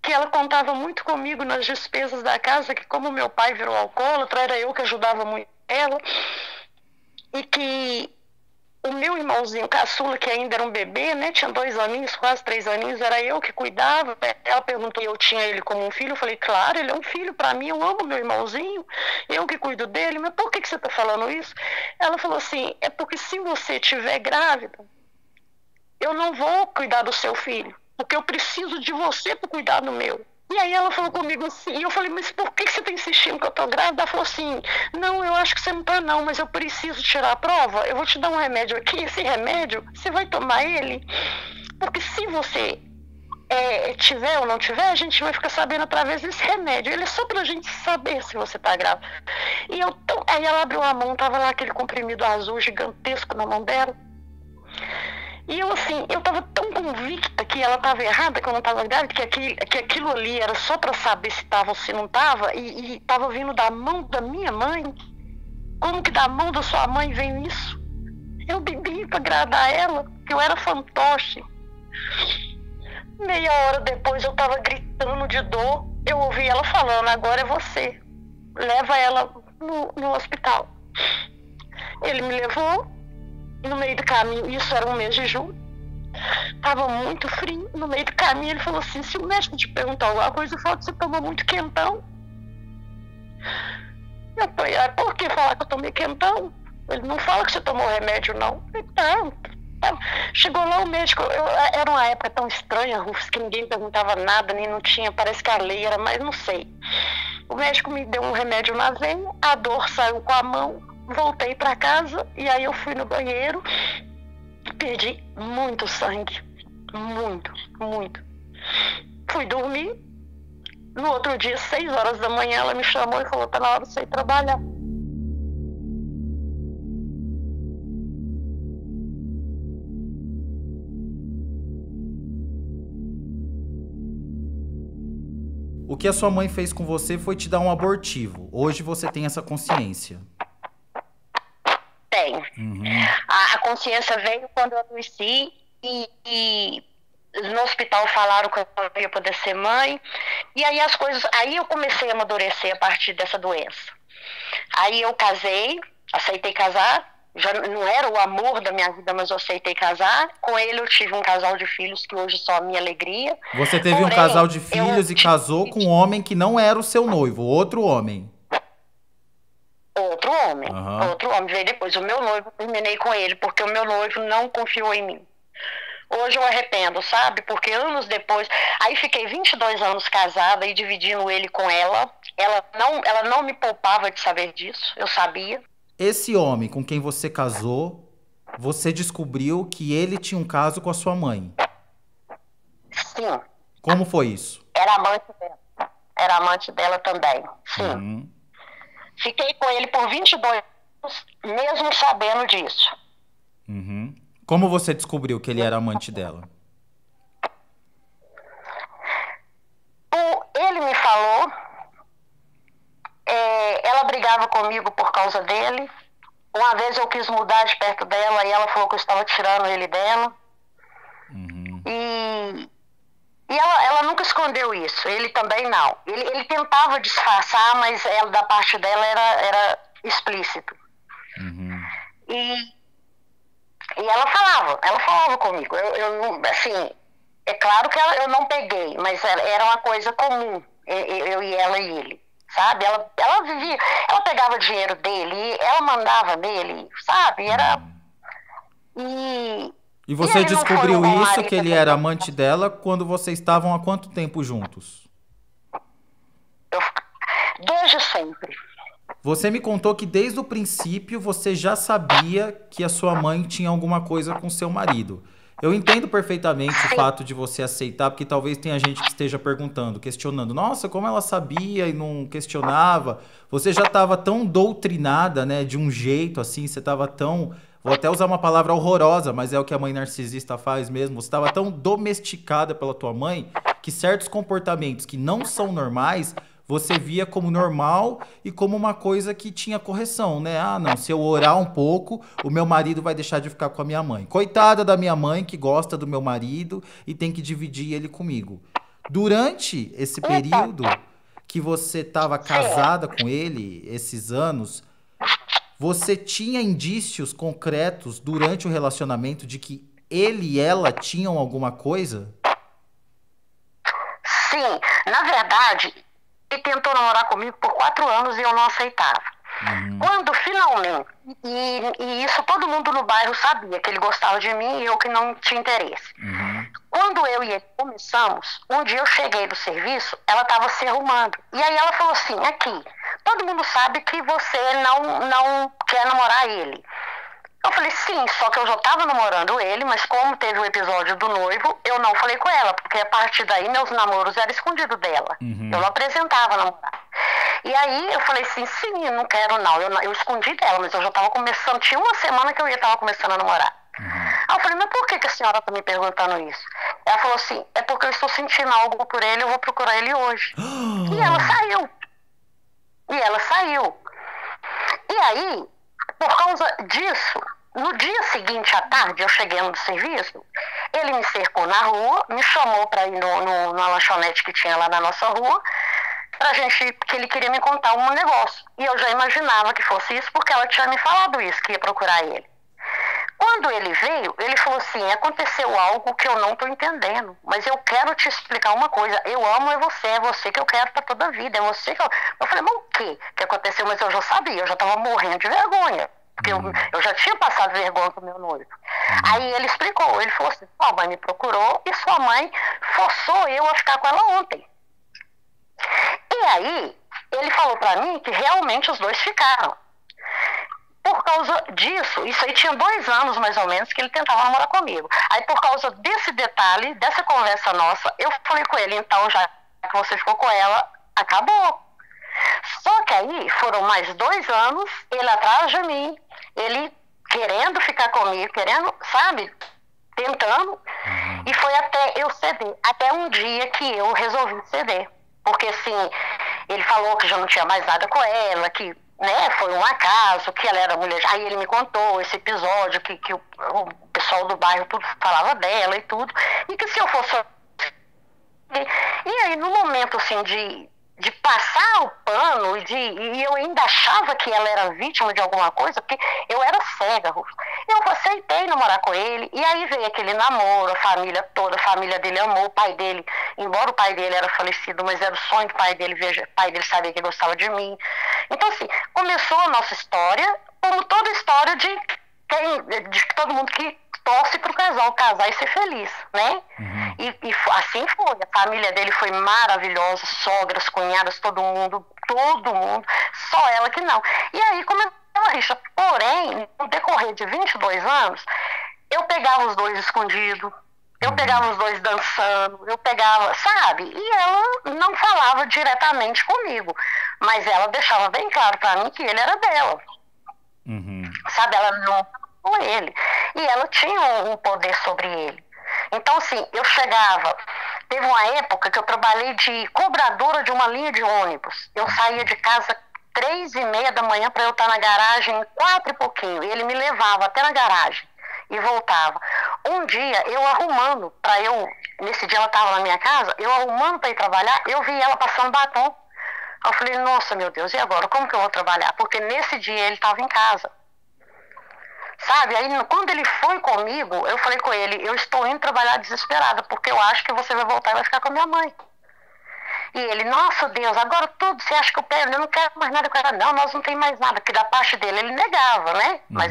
ela contava muito comigo nas despesas da casa, que como meu pai virou alcoólatra, era eu que ajudava muito ela. E que o meu irmãozinho caçula, que ainda era um bebê, né, tinha 2 aninhos, quase 3 aninhos, era eu que cuidava. Ela perguntou se eu tinha ele como um filho. Eu falei, claro, ele é um filho para mim, eu amo meu irmãozinho, eu que cuido dele. Mas por que você está falando isso? Ela falou assim, é porque se você estiver grávida, eu não vou cuidar do seu filho, porque eu preciso de você para cuidar do meu. E aí ela falou comigo assim, e eu falei, mas por que você está insistindo que eu estou grávida? Ela falou assim, não, eu acho que você não está não, mas eu preciso tirar a prova, eu vou te dar um remédio aqui, esse remédio, você vai tomar ele, porque se você tiver ou não tiver, a gente vai ficar sabendo através desse remédio, ele é só pra gente saber se você está grávida. E aí ela abriu a mão, tava lá aquele comprimido azul gigantesco na mão dela. E eu assim, eu tava tão convicta que ela tava errada, que eu não tava grávida, que aquilo ali era só para saber se tava ou se não tava, e tava vindo da mão da minha mãe. Como que da mão da sua mãe veio isso? Eu bebi para agradar ela, que eu era fantoche. Meia hora depois eu tava gritando de dor, eu ouvi ela falando, agora é você, leva ela no hospital. Ele me levou. No meio do caminho, isso era um mês de julho, tava muito frio. No meio do caminho ele falou assim, se o médico te perguntar alguma coisa, fala que você tomou muito quentão. Eu falei, por que falar que eu tomei quentão? Ele não fala que você tomou remédio, não. Eu falei, não. Chegou lá o médico, era uma época tão estranha, Rufus, que ninguém perguntava nada, nem não tinha, parece que a lei era, mas não sei. O médico me deu um remédio na veia, a dor saiu com a mão. Voltei para casa e aí eu fui no banheiro e perdi muito sangue. muito, muito. Fui dormir. No outro dia, 6 horas da manhã, ela me chamou e falou: tá na hora de você ir trabalhar. O que a sua mãe fez com você foi te dar um abortivo. Hoje você tem essa consciência. Tenho. A consciência veio quando eu adoeci e no hospital falaram que eu não ia poder ser mãe. E aí as coisas... Aí eu comecei a amadurecer a partir dessa doença. Aí eu casei, aceitei casar. Já não era o amor da minha vida, mas eu aceitei casar. Com ele eu tive um casal de filhos que hoje são a minha alegria. Você teve um casal de filhos e casou com um homem que não era o seu noivo, outro homem. Outro homem. Outro homem veio depois. O meu noivo, eu terminei com ele, porque o meu noivo não confiou em mim. Hoje eu arrependo, sabe? Porque anos depois... Aí fiquei 22 anos casada e dividindo ele com ela. Ela não me poupava de saber disso, eu sabia. Esse homem com quem você casou, você descobriu que ele tinha um caso com a sua mãe. Sim. Como foi isso? Era amante dela. Era amante dela também, sim. Fiquei com ele por 22 anos, mesmo sabendo disso. Como você descobriu que ele era amante dela? Ele me falou... ela brigava comigo por causa dele. Uma vez eu quis mudar de perto dela e ela falou que eu estava tirando ele dela. E ela nunca escondeu isso. Ele também não. Ele tentava disfarçar, mas da parte dela era explícito. E ela falava comigo. Eu assim, é claro que eu não peguei, mas era uma coisa comum, eu e ela e ele. Sabe? Ela vivia, ela pegava dinheiro dele, ela mandava nele, sabe? E você descobriu isso, que ele era amante dela, quando vocês estavam há quanto tempo juntos? Desde sempre. Você me contou que desde o princípio você já sabia que a sua mãe tinha alguma coisa com seu marido. Eu entendo perfeitamente o fato de você aceitar, porque talvez tenha gente que esteja perguntando, questionando. Nossa, como ela sabia e não questionava? Você já estava tão doutrinada, né, de um jeito assim, você estava tão... Vou até usar uma palavra horrorosa, mas é o que a mãe narcisista faz mesmo. Você estava tão domesticada pela tua mãe que certos comportamentos que não são normais... Você via como normal e como uma coisa que tinha correção, né? Ah, não, se eu orar um pouco, o meu marido vai deixar de ficar com a minha mãe. Coitada da minha mãe que gosta do meu marido e tem que dividir ele comigo. Durante esse período que você estava casada com ele, esses anos, você tinha indícios concretos durante o relacionamento de que ele e ela tinham alguma coisa? Sim, na verdade... Ele tentou namorar comigo por 4 anos e eu não aceitava. Quando finalmente, e isso todo mundo no bairro sabia, que ele gostava de mim e eu que não tinha interesse. Quando eu e ele começamos, um dia eu cheguei do serviço, ela estava se arrumando. E aí ela falou assim, aqui, todo mundo sabe que você não quer namorar ele. Eu falei, sim, só que eu já estava namorando ele, mas como teve o episódio do noivo, eu não falei com ela, porque a partir daí meus namoros eram escondidos dela. Eu não apresentava namorar. E aí eu falei assim, sim, eu não quero não. Eu escondi dela, mas eu já estava começando, tinha uma semana que eu estava começando a namorar. Aí eu falei, mas por que a senhora está me perguntando isso? Ela falou assim, é porque eu estou sentindo algo por ele, eu vou procurar ele hoje. E ela saiu. E aí, por causa disso, no dia seguinte à tarde, eu cheguei no serviço, ele me cercou na rua, me chamou para ir numa lanchonete que tinha lá na nossa rua, que ele queria me contar um negócio. E eu já imaginava que fosse isso, porque ela tinha me falado isso, que ia procurar ele. Quando ele veio, ele falou assim, aconteceu algo que eu não estou entendendo, mas eu quero te explicar uma coisa, eu amo é você que eu quero para toda a vida, é você que eu... Eu falei, mas o que aconteceu? Mas eu já sabia, eu já estava morrendo de vergonha, porque eu já tinha passado vergonha com o meu noivo. Aí ele explicou, ele falou assim, sua mãe me procurou e sua mãe forçou eu a ficar com ela ontem. E aí, ele falou para mim que realmente os dois ficaram. causa disso, isso aí tinha 2 anos mais ou menos que ele tentava namorar comigo. Aí por causa desse detalhe, dessa conversa nossa, eu falei com ele, então já que você ficou com ela, acabou. Só que aí foram mais 2 anos, ele atrás de mim, ele querendo ficar comigo, querendo, sabe, tentando, e foi até eu ceder, até um dia que eu resolvi ceder. Porque assim, ele falou que já não tinha mais nada com ela, que, né, foi um acaso, que ela era mulher. Aí ele me contou esse episódio, que o pessoal do bairro tudo falava dela e tudo, e que se eu fosse... E aí, no momento, assim, de passar o pano, e eu ainda achava que ela era vítima de alguma coisa, porque eu era cega, Rufo. Eu aceitei namorar com ele, e aí veio aquele namoro, a família toda, a família dele amou, o pai dele, embora o pai dele era falecido, mas era o sonho do pai dele, o pai dele sabia que gostava de mim. Então, assim, começou a nossa história, como toda história de todo mundo que torce pro casal casar e ser feliz, né? E assim foi. A família dele foi maravilhosa, sogras, cunhadas, todo mundo, só ela que não. E aí começou a rixa. Porém, no decorrer de 22 anos, eu pegava os dois escondidos, eu pegava os dois dançando, eu pegava, sabe? E ela não falava diretamente comigo, mas ela deixava bem claro pra mim que ele era dela. Sabe, ela não com ele. E ela tinha um poder sobre ele. Então, assim, eu chegava... Teve uma época que eu trabalhei de cobradora de uma linha de ônibus. Eu saía de casa 3h30 da manhã para eu estar na garagem 4 e pouquinho. E ele me levava até na garagem e voltava. Um dia, eu arrumando para eu... Nesse dia ela estava na minha casa, eu arrumando para ir trabalhar, eu vi ela passando batom. Eu falei, nossa, meu Deus, e agora? Como que eu vou trabalhar? Porque nesse dia ele estava em casa. Sabe, aí quando ele foi comigo, eu falei com ele, eu estou indo trabalhar desesperada, porque eu acho que você vai voltar e vai ficar com a minha mãe. E ele, nossa Deus, agora tudo, você acha que eu pego? Eu não quero mais nada com ela. Não, nós não tem mais nada, porque da parte dele ele negava, né? Mas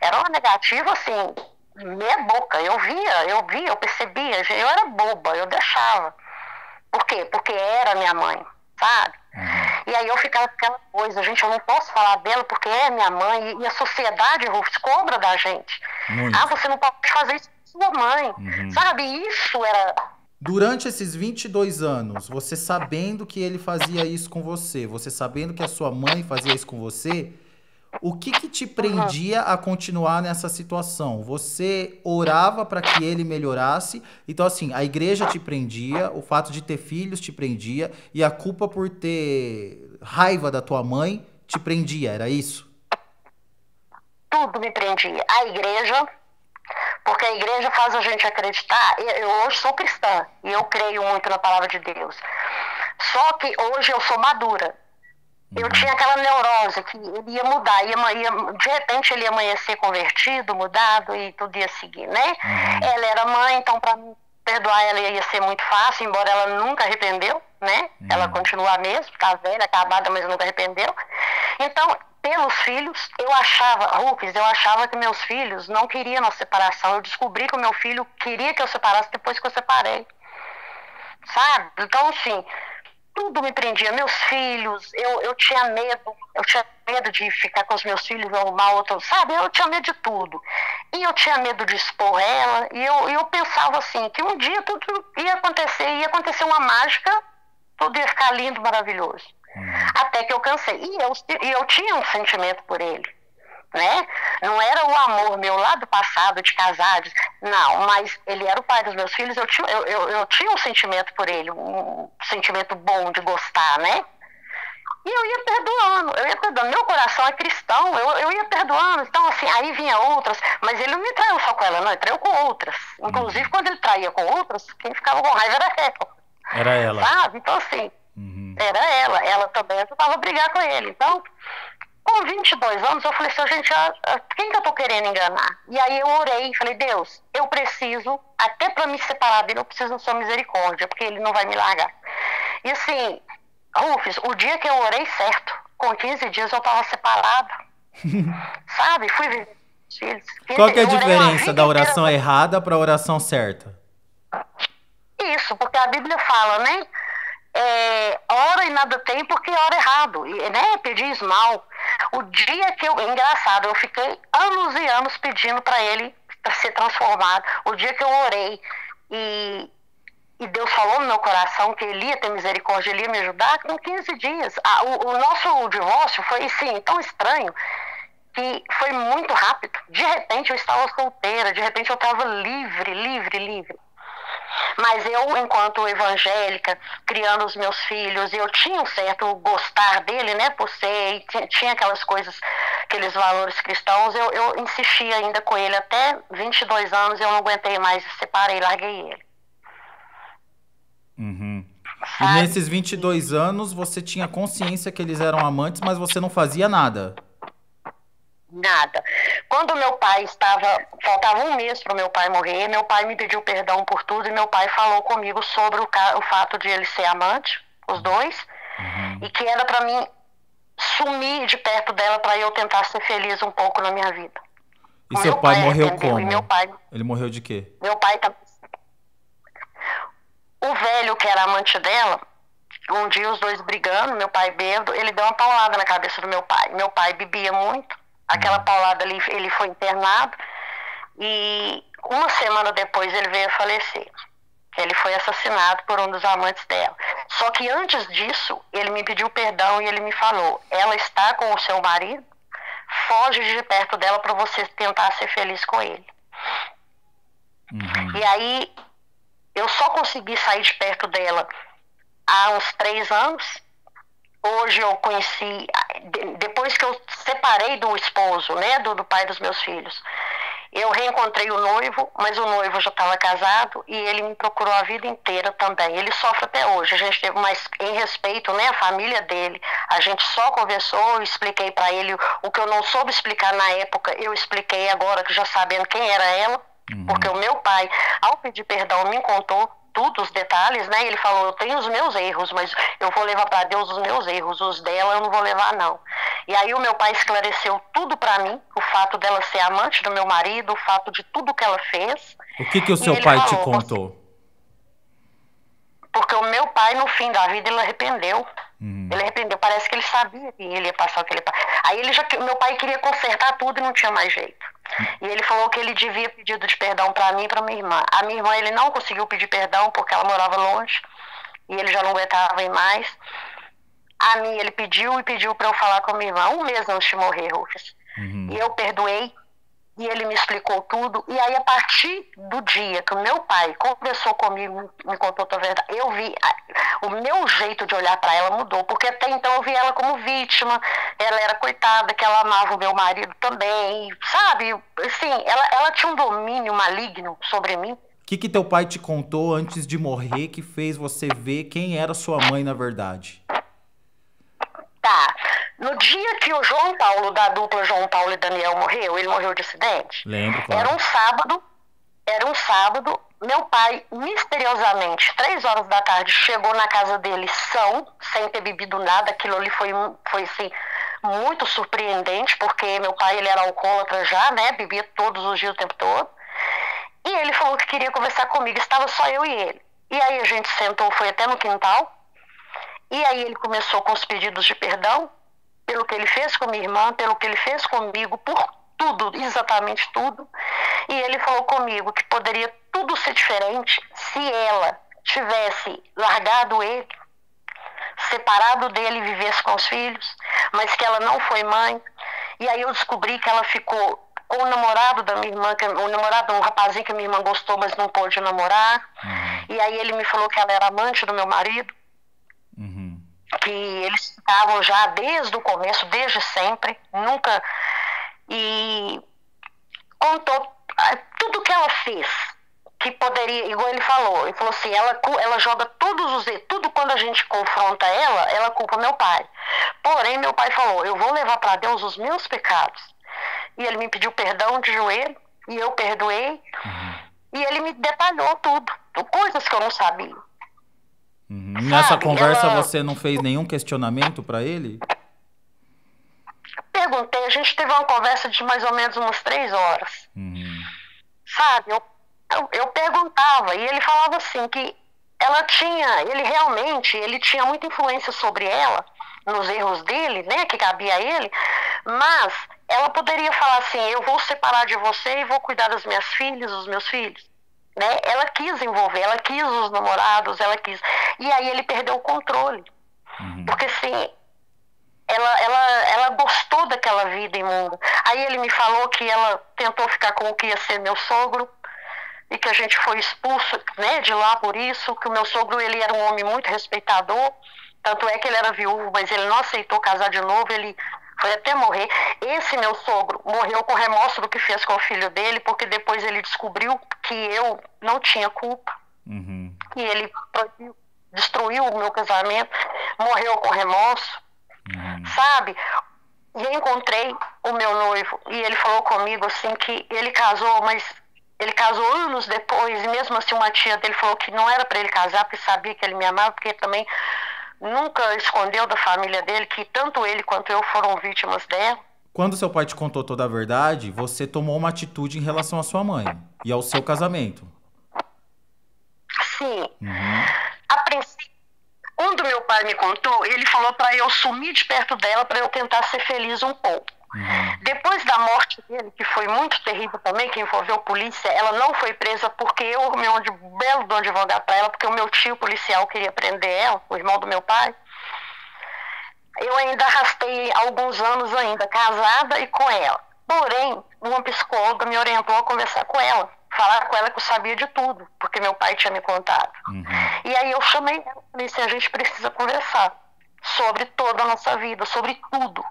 era uma negativa, assim, meia boca. Eu via, eu percebia, eu era boba, eu deixava. Por quê? Porque era minha mãe, sabe? E aí eu ficava com aquela coisa, gente, eu não posso falar dela porque é minha mãe, e a sociedade, Rufus, cobra da gente. Ah, você não pode fazer isso com sua mãe, sabe? Isso era... Durante esses 22 anos, você sabendo que ele fazia isso com você, você sabendo que a sua mãe fazia isso com você, o que te prendia a continuar nessa situação? Você orava para que ele melhorasse? Então, assim, a igreja te prendia, o fato de ter filhos te prendia, e a culpa por ter raiva da tua mãe te prendia, era isso? Tudo me prendia. A igreja, porque a igreja faz a gente acreditar. Eu hoje sou cristã, e eu creio muito na palavra de Deus. Só que hoje eu sou madura. Eu tinha aquela neurose que ele ia mudar, de repente ele ia amanhecer convertido, mudado e tudo ia seguir, né? Ela era mãe, então para mim perdoar ela ia ser muito fácil, embora ela nunca arrependeu, né? Ela continua mesmo, tá velha, acabada, mas nunca arrependeu. Então, pelos filhos, eu achava que meus filhos não queriam a separação. Eu descobri que o meu filho queria que eu separasse depois que eu separei, sabe? Então, assim... Tudo me prendia, meus filhos, eu tinha medo de ficar com os meus filhos, arrumar outro, sabe? Eu tinha medo de tudo. E eu tinha medo de expor ela, e eu pensava assim, que um dia tudo ia acontecer uma mágica, tudo ia ficar lindo, maravilhoso. Até que eu cansei. E eu tinha um sentimento por ele, né? Não era o amor meu lá do passado, de casados, não, mas ele era o pai dos meus filhos, eu tinha um sentimento por ele, um sentimento bom de gostar, né? E eu ia perdoando, meu coração é cristão, eu ia perdoando, então assim, aí vinha outras, mas ele não me traiu só com ela, não, ele traiu com outras, inclusive quando ele traía com outras, quem ficava com raiva era ela. Era ela. Sabe? Então assim, era ela também ajudava a brigar com ele, então... Com 22 anos, eu falei assim, gente, quem que eu tô querendo enganar? E aí eu orei e falei, Deus, eu preciso, até para me separar dele, eu preciso da sua misericórdia, porque ele não vai me largar. E assim, Rufus, o dia que eu orei certo, com 15 dias eu tava separada, sabe? Fui viver com os filhos. Qual que é a diferença da oração errada para a oração certa? Isso, porque a Bíblia fala, né? Ora e nada tem porque ora errado, né? Pedis mal. O dia que engraçado, eu fiquei anos e anos pedindo para ele para ser transformado. O dia que eu orei e Deus falou no meu coração que ele ia ter misericórdia, ele ia me ajudar, com 15 dias. O nosso divórcio foi, assim, tão estranho, que foi muito rápido. De repente eu estava solteira, de repente eu estava livre. Mas eu, enquanto evangélica, criando os meus filhos, eu tinha um certo gostar dele, né, por ser, tinha aquelas coisas, aqueles valores cristãos, eu insisti ainda com ele até 22 anos, eu não aguentei mais, separei, larguei ele. Uhum. E nesses 22 anos, você tinha consciência que eles eram amantes, mas você não fazia nada? Nada. Quando meu pai faltava um mês para o meu pai morrer, meu pai me pediu perdão por tudo e meu pai falou comigo sobre o fato de ele ser amante, os dois, e que era para mim sumir de perto dela para eu tentar ser feliz um pouco na minha vida. E seu pai morreu como? Meu pai, ele morreu de quê? Meu pai o velho que era amante dela, um dia os dois brigando, meu pai bêbado, ele deu uma paulada na cabeça do meu pai. Meu pai bebia muito. Aquela paulada ali, ele foi internado e uma semana depois ele veio a falecer. Ele foi assassinado por um dos amantes dela. Só que antes disso, ele me pediu perdão e ele me falou: ela está com o seu marido, foge de perto dela para você tentar ser feliz com ele. E aí, eu só consegui sair de perto dela há uns 3 anos. Hoje eu conheci, depois que eu separei do esposo, né, do pai dos meus filhos, eu reencontrei o noivo, mas o noivo já estava casado e ele me procurou a vida inteira também. Ele sofre até hoje. A gente teve mais em respeito, né, a família dele. A gente só conversou, eu expliquei para ele o que eu não soube explicar na época, eu expliquei agora, que já sabendo quem era ela, porque o meu pai, ao pedir perdão, me contou tudo, os detalhes, né? Ele falou: eu tenho os meus erros, mas eu vou levar para Deus os meus erros, os dela eu não vou levar, não. E aí o meu pai esclareceu tudo para mim, o fato dela ser amante do meu marido, o fato de tudo que ela fez. O que o seu pai te contou? Porque o meu pai, no fim da vida, ele arrependeu. Ele arrependeu, parece que ele sabia que ele ia passar o que ele passou. Aí meu pai queria consertar tudo e não tinha mais jeito. E ele falou que ele devia pedido de perdão para mim e para minha irmã. A minha irmã, ele não conseguiu pedir perdão porque ela morava longe e ele já não aguentava ir mais. A mim, ele pediu para eu falar com a minha irmã 1 mês antes de morrer, Rufus. E eu perdoei e ele me explicou tudo. E aí, a partir do dia que o meu pai conversou comigo, me contou toda a verdade, eu vi, o meu jeito de olhar para ela mudou, porque até então eu vi ela como vítima, ela era coitada, que ela amava o meu marido também, sabe? Assim, ela tinha um domínio maligno sobre mim. O que teu pai te contou antes de morrer que fez você ver quem era sua mãe na verdade? Tá. No dia que o João Paulo, da dupla João Paulo e Daniel, morreu, ele morreu de acidente. Lembro, claro. Era um sábado, meu pai, misteriosamente, 3 horas da tarde, chegou na casa dele são, sem ter bebido nada. Aquilo ali foi assim, muito surpreendente, porque meu pai, ele era alcoólatra já, né, bebia todos os dias, o tempo todo. E ele falou que queria conversar comigo, estava só eu e ele. E aí a gente sentou, foi até no quintal, e aí ele começou com os pedidos de perdão, pelo que ele fez com minha irmã, pelo que ele fez comigo, por tudo, exatamente tudo. E ele falou comigo que poderia tudo ser diferente se ela tivesse largado ele, separado dele e vivesse com os filhos, mas que ela não foi mãe. E aí eu descobri que ela ficou com o namorado da minha irmã, um rapazinho que minha irmã gostou, mas não pôde namorar. E aí ele me falou que ela era amante do meu marido. Que eles ficavam já desde o começo, desde sempre, nunca. E contou tudo que ela fez, que poderia, igual ele falou assim, ela joga tudo quando a gente confronta ela culpa meu pai. Porém, meu pai falou: eu vou levar para Deus os meus pecados. E ele me pediu perdão de joelho, e eu perdoei, e ele me detalhou tudo, coisas que eu não sabia. Nessa conversa você não fez nenhum questionamento para ele? Perguntei, a gente teve uma conversa de mais ou menos umas 3 horas. Sabe, eu perguntava, e ele falava assim, que ele tinha muita influência sobre ela, nos erros dele, né, que cabia a ele, Mas ela poderia falar assim, eu vou separar de você e vou cuidar das minhas filhas, dos meus filhos. Né? Ela quis envolver, ela quis os namorados, ela quis. E aí ele perdeu o controle. Porque assim, ela gostou daquela vida imunda. Aí ele me falou que ela tentou ficar com o que ia ser meu sogro e que a gente foi expulso, né, de lá por isso, que o meu sogro ele era um homem muito respeitador, tanto é que ele era viúvo, mas ele não aceitou casar de novo, ele foi até morrer. Esse meu sogro morreu com remorso do que fez com o filho dele, porque depois ele descobriu que eu não tinha culpa, que ele destruiu o meu casamento, morreu com remorso, sabe? E eu encontrei o meu noivo e ele falou comigo assim que ele casou, mas ele casou anos depois, e mesmo assim uma tia dele falou que não era para ele casar, porque sabia que ele me amava, porque também nunca escondeu da família dele que tanto ele quanto eu foram vítimas dela. Quando seu pai te contou toda a verdade, você tomou uma atitude em relação à sua mãe e ao seu casamento. Sim. A princípio, quando meu pai me contou, ele falou para eu sumir de perto dela para eu tentar ser feliz um pouco. Depois da morte dele, que foi muito terrível também, que envolveu polícia, ela não foi presa porque eu arrumei um belo do advogado para ela, porque o meu tio policial queria prender ela, o irmão do meu pai. Eu ainda arrastei alguns anos ainda, casada e com ela. Porém, uma psicóloga me orientou a conversar com ela, falar com ela que eu sabia de tudo, porque meu pai tinha me contado. E aí eu chamei ela e falei assim, a gente precisa conversar sobre toda a nossa vida, sobre tudo.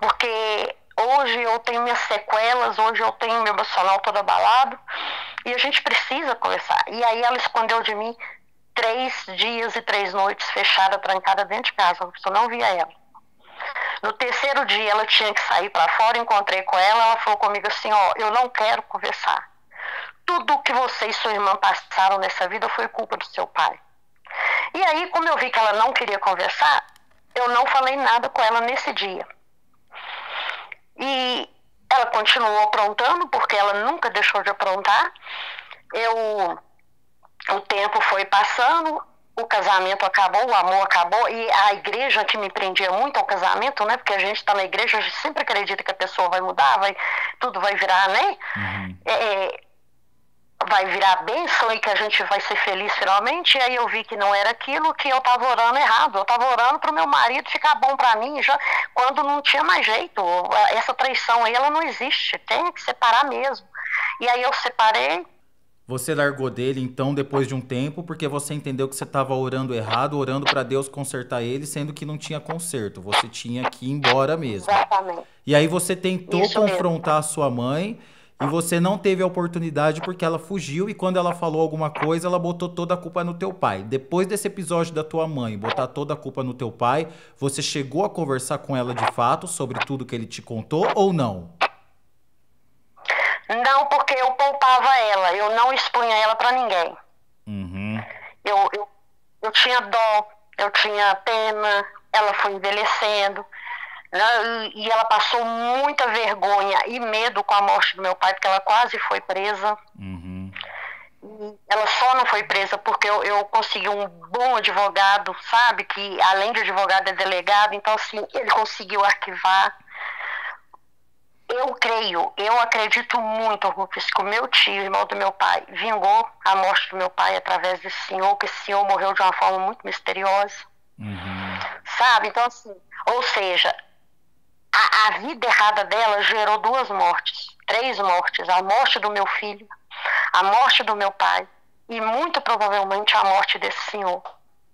Porque hoje eu tenho minhas sequelas, hoje eu tenho meu emocional todo abalado, e a gente precisa conversar. E aí ela escondeu de mim 3 dias e 3 noites fechada, trancada dentro de casa, eu não via ela. No terceiro dia ela tinha que sair para fora, encontrei com ela falou comigo assim, ó, eu não quero conversar. Tudo que você e sua irmã passaram nessa vida foi culpa do seu pai. E aí, como eu vi que ela não queria conversar, eu não falei nada com ela nesse dia. E ela continuou aprontando, porque ela nunca deixou de aprontar. O tempo foi passando, o casamento acabou, o amor acabou, e a igreja que me prendia muito ao casamento, né? Porque a gente está na igreja, a gente sempre acredita que a pessoa vai mudar, tudo vai virar, né? Vai virar bênção e que a gente vai ser feliz finalmente. E aí eu vi que não era aquilo, que eu estava orando errado. Eu estava orando para o meu marido ficar bom para mim, já, quando não tinha mais jeito. Essa traição aí, ela não existe, tem que separar mesmo. E aí eu separei. Você largou dele, então, depois de um tempo, porque você entendeu que você estava orando errado, orando para Deus consertar ele, sendo que não tinha conserto. Você tinha que ir embora mesmo. Exatamente. E aí você tentou Isso confrontar a sua mãe e você não teve a oportunidade porque ela fugiu e quando ela falou alguma coisa, ela botou toda a culpa no teu pai. Depois desse episódio da tua mãe botar toda a culpa no teu pai, você chegou a conversar com ela de fato sobre tudo que ele te contou ou não? Não, porque eu poupava ela, eu não expunha ela para ninguém. Eu tinha dó, eu tinha pena, ela foi envelhecendo, né, e ela passou muita vergonha e medo com a morte do meu pai, porque ela quase foi presa. E ela só não foi presa porque eu consegui um bom advogado, sabe, que além de advogado é delegado, então assim, ele conseguiu arquivar. Eu acredito muito, Rufus, que o meu tio, irmão do meu pai, vingou a morte do meu pai através desse senhor, que esse senhor morreu de uma forma muito misteriosa. Sabe? Então, assim, ou seja, a vida errada dela gerou 2 mortes, 3 mortes. A morte do meu filho, a morte do meu pai e muito provavelmente a morte desse senhor.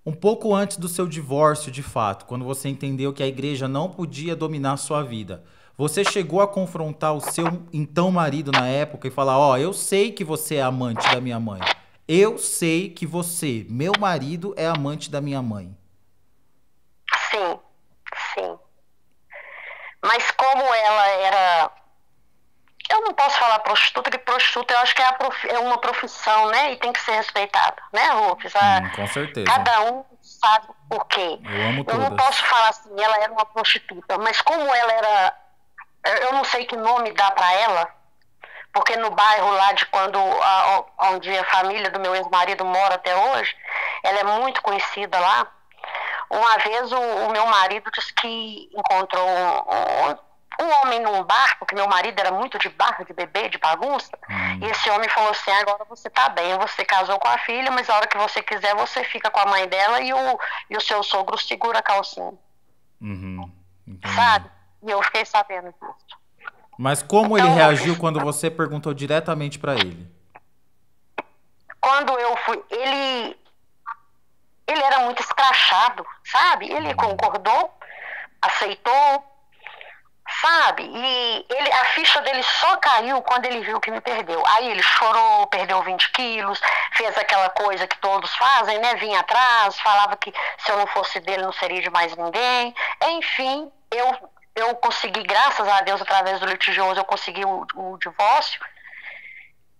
Um pouco antes do seu divórcio, de fato, quando você entendeu que a igreja não podia dominar a sua vida, você chegou a confrontar o seu então marido na época e falar, ó, eu sei que você é amante da minha mãe. Eu sei que você, meu marido, é amante da minha mãe. Sim, sim. Mas como ela era... Eu não posso falar prostituta, porque prostituta eu acho que é uma profissão, né? E tem que ser respeitada, né, Rufus? Com certeza. Cada um sabe por quê. Eu amo todas. Eu não posso falar assim, ela era uma prostituta, mas como ela era... Eu não sei que nome dá para ela, porque no bairro lá de onde a família do meu ex-marido mora até hoje, ela é muito conhecida lá. Uma vez o meu marido disse que encontrou um homem num bar, porque meu marido era muito de bar, de beber, de bagunça, e esse homem falou assim, agora você tá bem, você casou com a filha, mas a hora que você quiser, você fica com a mãe dela e o seu sogro segura a calcinha. Sabe? E eu fiquei sabendo disso. Mas como ele reagiu quando você perguntou diretamente pra ele? Quando eu fui, ele era muito escrachado, sabe? Ele concordou, aceitou, sabe? E a ficha dele só caiu quando ele viu que me perdeu. Aí ele chorou, perdeu 20 quilos, fez aquela coisa que todos fazem, né? Vinha atrás, falava que se eu não fosse dele não seria de mais ninguém. Enfim, eu consegui, graças a Deus, através do litigioso, eu consegui o divórcio.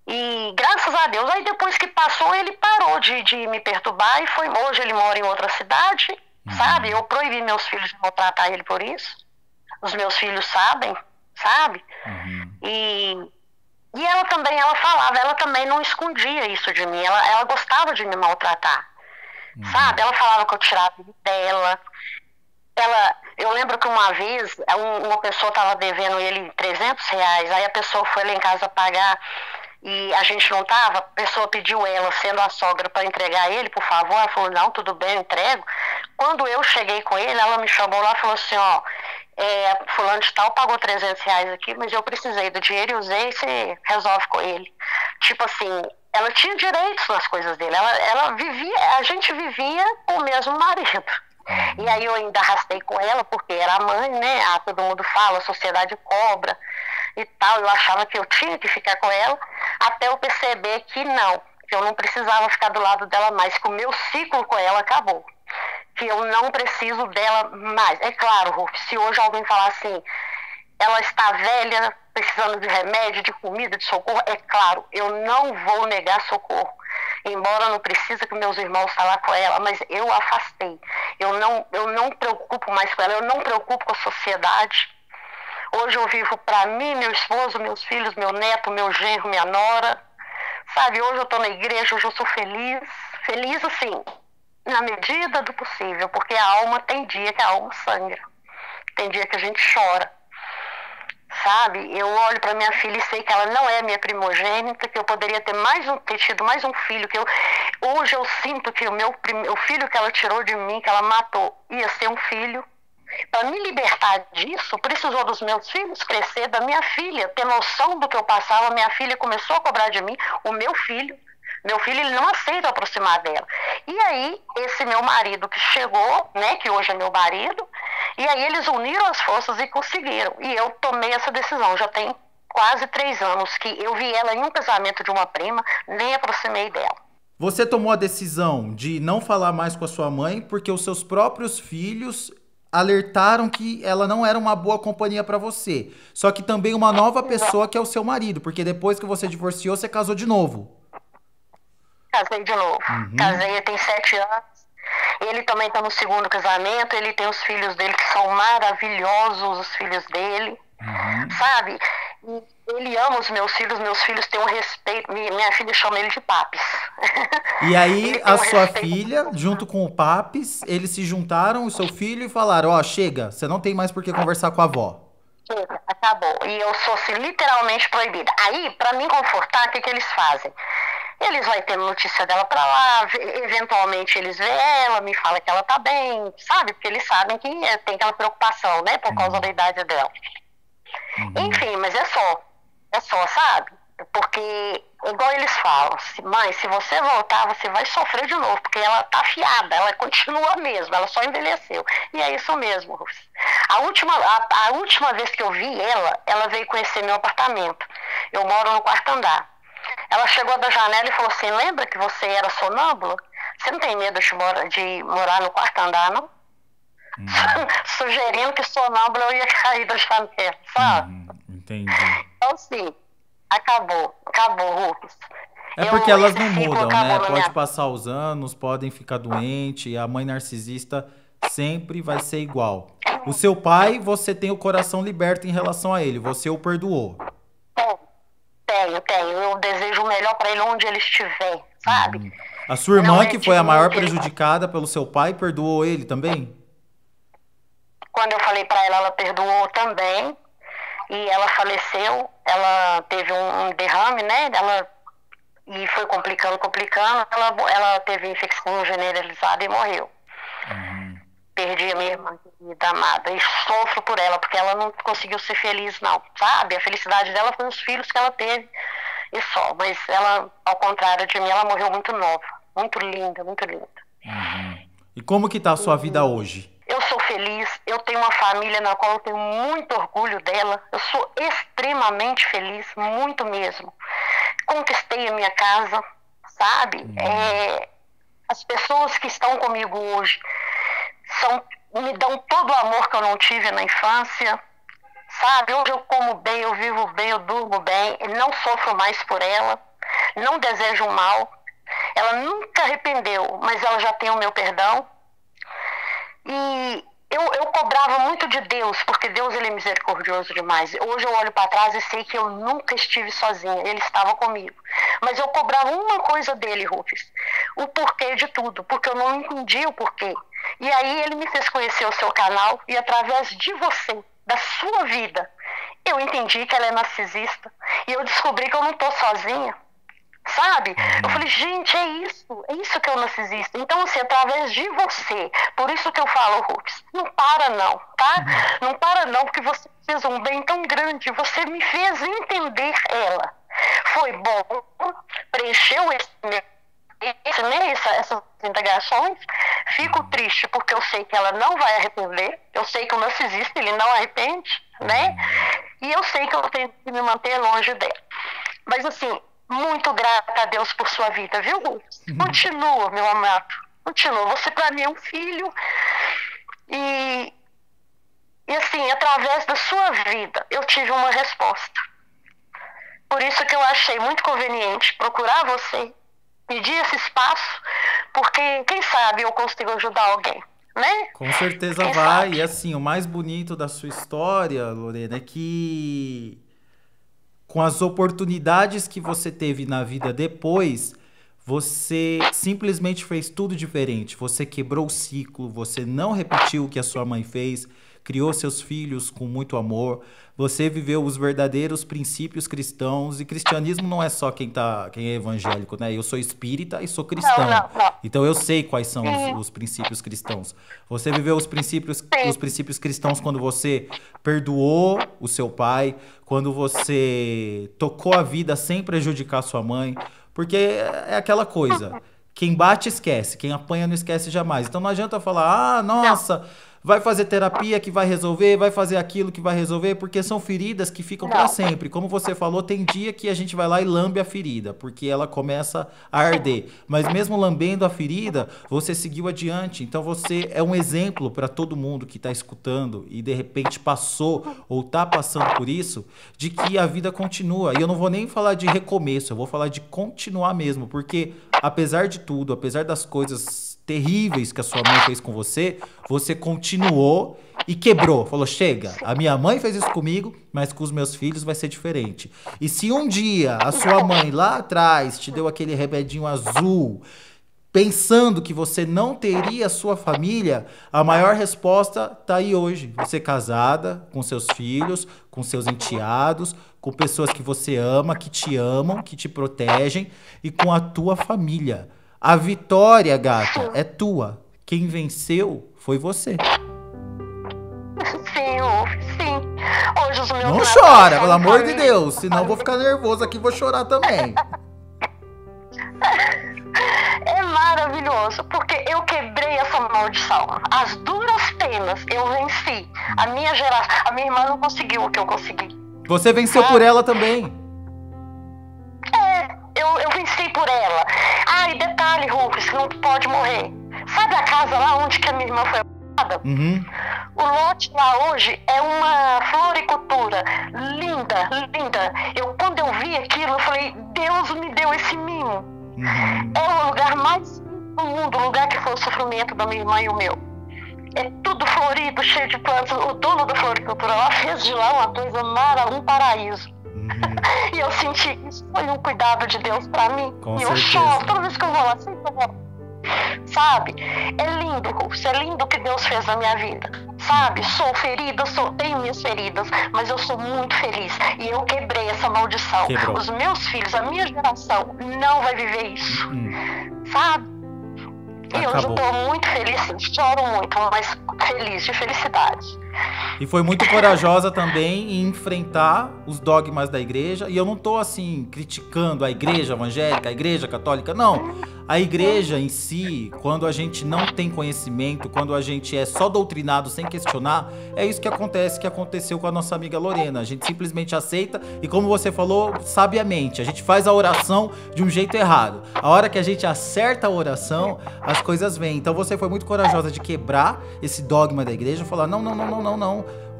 E graças a Deus, aí depois que passou, ele parou de me perturbar e hoje ele mora em outra cidade, sabe? Eu proibi meus filhos de maltratar ele por isso. Os meus filhos sabem, sabe? E ela também, ela falava, ela também não escondia isso de mim, ela gostava de me maltratar, sabe? Ela falava que eu tirava dela. Eu lembro que uma vez, uma pessoa estava devendo ele R$300, aí a pessoa foi lá em casa pagar e a gente não tava, a pessoa pediu ela, sendo a sogra, para entregar ele, por favor. Ela falou, não, tudo bem, eu entrego. Quando eu cheguei com ele, ela me chamou lá e falou assim, ó, fulano de tal pagou R$300 aqui, mas eu precisei do dinheiro e usei, você resolve com ele. Tipo assim, ela tinha direitos nas coisas dele, ela vivia, a gente vivia com o mesmo marido. E aí eu ainda arrastei com ela, porque era a mãe, né? Todo mundo fala, a sociedade cobra e tal. Eu achava que eu tinha que ficar com ela, até eu perceber que não, que eu não precisava ficar do lado dela mais, que o meu ciclo com ela acabou, que eu não preciso dela mais. É claro, Ruf, se hoje alguém falar assim, ela está velha, precisando de remédio, de comida, de socorro, é claro, eu não vou negar socorro. Embora não precise que meus irmãos falem com ela, mas eu afastei. Eu não preocupo mais com ela, eu não preocupo com a sociedade. Hoje eu vivo para mim, meu esposo, meus filhos, meu neto, meu genro, minha nora. Sabe, hoje eu estou na igreja, hoje eu sou feliz. Feliz, assim, na medida do possível, porque a alma tem dia que a alma sangra. Tem dia que a gente chora. Sabe, eu olho para minha filha e sei que ela não é minha primogênita, que eu poderia ter tido mais um filho, hoje eu sinto que o filho que ela tirou de mim, que ela matou, ia ser um filho. Para me libertar disso, precisou dos meus filhos crescer, da minha filha ter noção do que eu passava. Minha filha começou a cobrar de mim, o meu filho ele não aceita aproximar dela. E aí, esse meu marido que chegou, né, que hoje é meu marido, e aí eles uniram as forças e conseguiram. E eu tomei essa decisão, já tem quase 3 anos que eu vi ela em um casamento de uma prima, nem aproximei dela. Você tomou a decisão de não falar mais com a sua mãe porque os seus próprios filhos alertaram que ela não era uma boa companhia pra você. Só que também uma nova pessoa que é o seu marido, porque depois que você divorciou, você casou de novo. Casei de novo. Casei, tem 7 anos. Ele também está no segundo casamento. Ele tem os filhos dele que são maravilhosos, os filhos dele. Sabe? E ele ama os meus filhos têm um respeito. Minha filha chama ele de Papis. E aí, a sua filha, junto com o Papis, eles se juntaram, o seu filho, e falaram, ó, chega, você não tem mais por que conversar com a avó. Chega, acabou. E eu sou, assim, literalmente proibida. Aí, para me confortar, o que eles fazem? Eles vão ter notícia dela pra lá, eventualmente eles vê ela, me fala que ela tá bem, sabe? Porque eles sabem que tem aquela preocupação, né? Por causa da idade dela. Enfim, mas é só, sabe? Porque, igual eles falam, mãe, se você voltar, você vai sofrer de novo, porque ela tá afiada, ela continua mesmo, ela só envelheceu. E é isso mesmo, Rufus. A última vez que eu vi ela veio conhecer meu apartamento. Eu moro no 4º andar. Ela chegou da janela e falou assim, lembra que você era sonâmbula? Você não tem medo de morar no 4º andar, não? Sugerindo que sonâmbula eu ia cair da janela, sabe? Entendi. Então, assim, acabou, Rufus. É porque elas não mudam, né? Pode passar os anos, podem ficar doentes, a mãe narcisista sempre vai ser igual. O seu pai, você tem o coração liberto em relação a ele, você o perdoou. Tenho. Eu desejo o melhor pra ele onde ele estiver, sabe? A sua irmã, que foi a maior prejudicada pelo seu pai, perdoou ele também? Quando eu falei pra ela, ela perdoou também. e ela faleceu, ela teve um derrame, né? E foi complicando, ela teve infecção generalizada e morreu. Perdi a minha irmã querida, amada, e sofro por ela, porque ela não conseguiu ser feliz, não, sabe? A felicidade dela foi os filhos que ela teve e só, mas ela, ao contrário de mim, ela morreu muito nova, muito linda, muito linda. E como que tá a sua vida hoje? Eu sou feliz, eu tenho uma família na qual eu tenho muito orgulho dela, eu sou extremamente feliz, muito mesmo. Conquistei a minha casa, sabe? As pessoas que estão comigo hoje me dão todo o amor que eu não tive na infância, sabe? Hoje eu como bem, eu vivo bem, eu durmo bem, eu não sofro mais por ela, não desejo mal. Ela nunca arrependeu, mas ela já tem o meu perdão. E eu cobrava muito de Deus, porque Deus, ele é misericordioso demais. Hoje eu olho para trás e sei que eu nunca estive sozinha, ele estava comigo. Mas eu cobrava uma coisa dele, Rufus, o porquê de tudo, porque eu não entendia o porquê. E aí ele me fez conhecer o seu canal, e através de você, da sua vida, eu entendi que ela é narcisista, e eu descobri que eu não estou sozinha. Sabe? Eu falei, gente, é isso que é o narcisista. Então, assim, através de você, por isso que eu falo, Rufus, não para não, tá? Não para não, porque você fez um bem tão grande, você me fez entender ela. Foi bom, preencheu essas indagações. Fico triste porque eu sei que ela não vai arrepender, eu sei que o narcisista, ele não arrepende, né? E eu sei que eu tenho que me manter longe dela. Mas, assim, muito grata a Deus por sua vida, viu, Rufus? Continua, meu amado. Continua. Você, para mim, é um filho. E assim, através da sua vida, eu tive uma resposta. Por isso que eu achei muito conveniente procurar você, pedir esse espaço, porque, quem sabe, eu consigo ajudar alguém, né? Com certeza Quem vai. sabe? E assim, o mais bonito da sua história, Lorena, é que com as oportunidades que você teve na vida depois, você simplesmente fez tudo diferente. Você quebrou o ciclo, você não repetiu o que a sua mãe fez, criou seus filhos com muito amor, você viveu os verdadeiros princípios cristãos. E cristianismo não é só quem é evangélico, né? Eu sou espírita e sou cristão. Não. Então eu sei quais são os princípios cristãos. Você viveu os princípios cristãos quando você perdoou o seu pai, quando você tocou a vida sem prejudicar sua mãe, porque é aquela coisa, quem bate esquece, quem apanha não esquece jamais. Então não adianta falar, nossa, vai fazer terapia que vai resolver, vai fazer aquilo que vai resolver, porque são feridas que ficam para sempre. Como você falou, tem dia que a gente vai lá e lambe a ferida, porque ela começa a arder. Mas mesmo lambendo a ferida, você seguiu adiante. Então você é um exemplo para todo mundo que está escutando e de repente passou ou está passando por isso, de que a vida continua. E eu não vou nem falar de recomeço, eu vou falar de continuar mesmo, porque apesar de tudo, apesar das coisas terríveis que a sua mãe fez com você, você continuou e quebrou. Falou, chega, a minha mãe fez isso comigo, mas com os meus filhos vai ser diferente. E se um dia a sua mãe lá atrás te deu aquele remedinho azul, pensando que você não teria sua família, a maior resposta tá aí hoje. Você casada, com seus filhos, com seus enteados, com pessoas que você ama, que te amam, que te protegem e com a tua família. A vitória, gata, é tua. Quem venceu foi você. Sim. Hoje os meus Não netos chora, são pelo amor de família. Deus. Senão eu vou ficar nervoso aqui e vou chorar também. É maravilhoso, porque eu quebrei essa maldição. As duras penas eu venci. A minha irmã não conseguiu o que eu consegui. Você venceu por ela também. Eu venci por ela. E detalhe, Rufus, que não pode morrer. Sabe a casa lá onde que a minha irmã foi ocupada? O lote lá hoje é uma floricultura linda. Quando eu vi aquilo, eu falei, Deus me deu esse mimo. É o lugar mais do mundo, o lugar que foi o sofrimento da minha irmã e o meu. É tudo florido, cheio de plantas. O dono da floricultura lá fez de lá uma coisa um paraíso. E eu senti que isso foi um cuidado de Deus pra mim. Com e eu certeza. choro toda vez que eu vou lá, sempre eu vou. Sabe? É lindo, Rufus, é lindo o que Deus fez na minha vida. Sabe, sou ferida, tenho minhas feridas, mas eu sou muito feliz. E eu quebrei essa maldição. Quebrou. Os meus filhos, a minha geração, não vai viver isso. Sabe? E hoje eu tô muito feliz, choro muito, mas feliz, de felicidade. E foi muito corajosa também em enfrentar os dogmas da igreja. E eu não tô, assim, criticando a igreja evangélica, a igreja católica, não. A igreja em si, quando a gente não tem conhecimento, quando a gente é só doutrinado sem questionar, é isso que aconteceu com a nossa amiga Lorena. A gente simplesmente aceita e, como você falou, sabiamente, a gente faz a oração de um jeito errado. A hora que a gente acerta a oração, as coisas vêm. Então você foi muito corajosa de quebrar esse dogma da igreja e falar, não.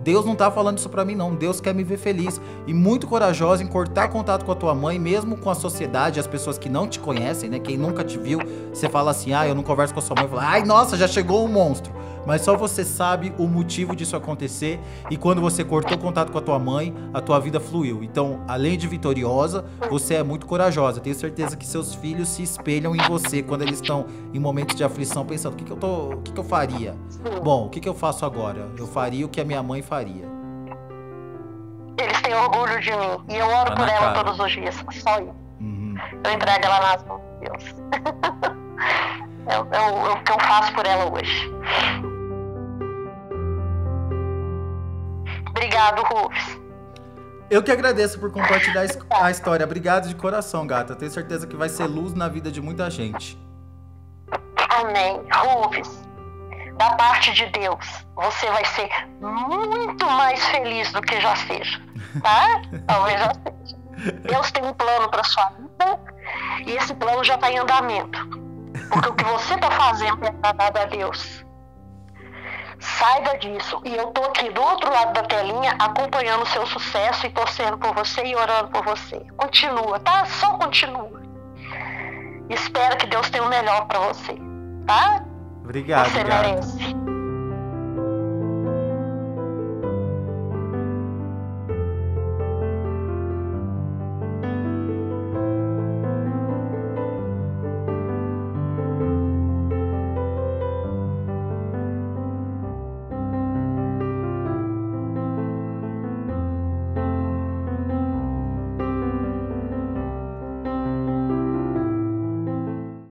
Deus não tá falando isso pra mim, não. Deus quer me ver feliz. E muito corajosa em cortar contato com a tua mãe, mesmo com a sociedade, as pessoas que não te conhecem, né? Quem nunca te viu, você fala assim, eu não converso com a sua mãe. Fala, ai, nossa, já chegou um monstro. Mas só você sabe o motivo disso acontecer. E quando você cortou contato com a tua mãe, a tua vida fluiu. Então, além de vitoriosa, você é muito corajosa. Tenho certeza que seus filhos se espelham em você quando eles estão em momentos de aflição, pensando, o que eu faria? Bom, o que eu faço agora? Eu faria o que a minha mãe faria. Eles têm orgulho de mim. E eu oro por ela todos os dias. Só isso. Eu entrego ela nas mãos de Deus. É o que eu faço por ela hoje. Obrigado, Rufus. Eu que agradeço por compartilhar a história. Obrigado de coração, gata. Tenho certeza que vai ser luz na vida de muita gente. Amém. Rufus, da parte de Deus, você vai ser muito mais feliz do que já seja. Tá? Talvez já seja. Deus tem um plano para sua vida e esse plano já está em andamento. Porque o que você está fazendo é agradado a Deus. Saiba disso. E eu tô aqui do outro lado da telinha acompanhando o seu sucesso e torcendo por você e orando por você. Continua, tá? Só continua. Espero que Deus tenha o melhor pra você, tá? Obrigado, você gata. merece.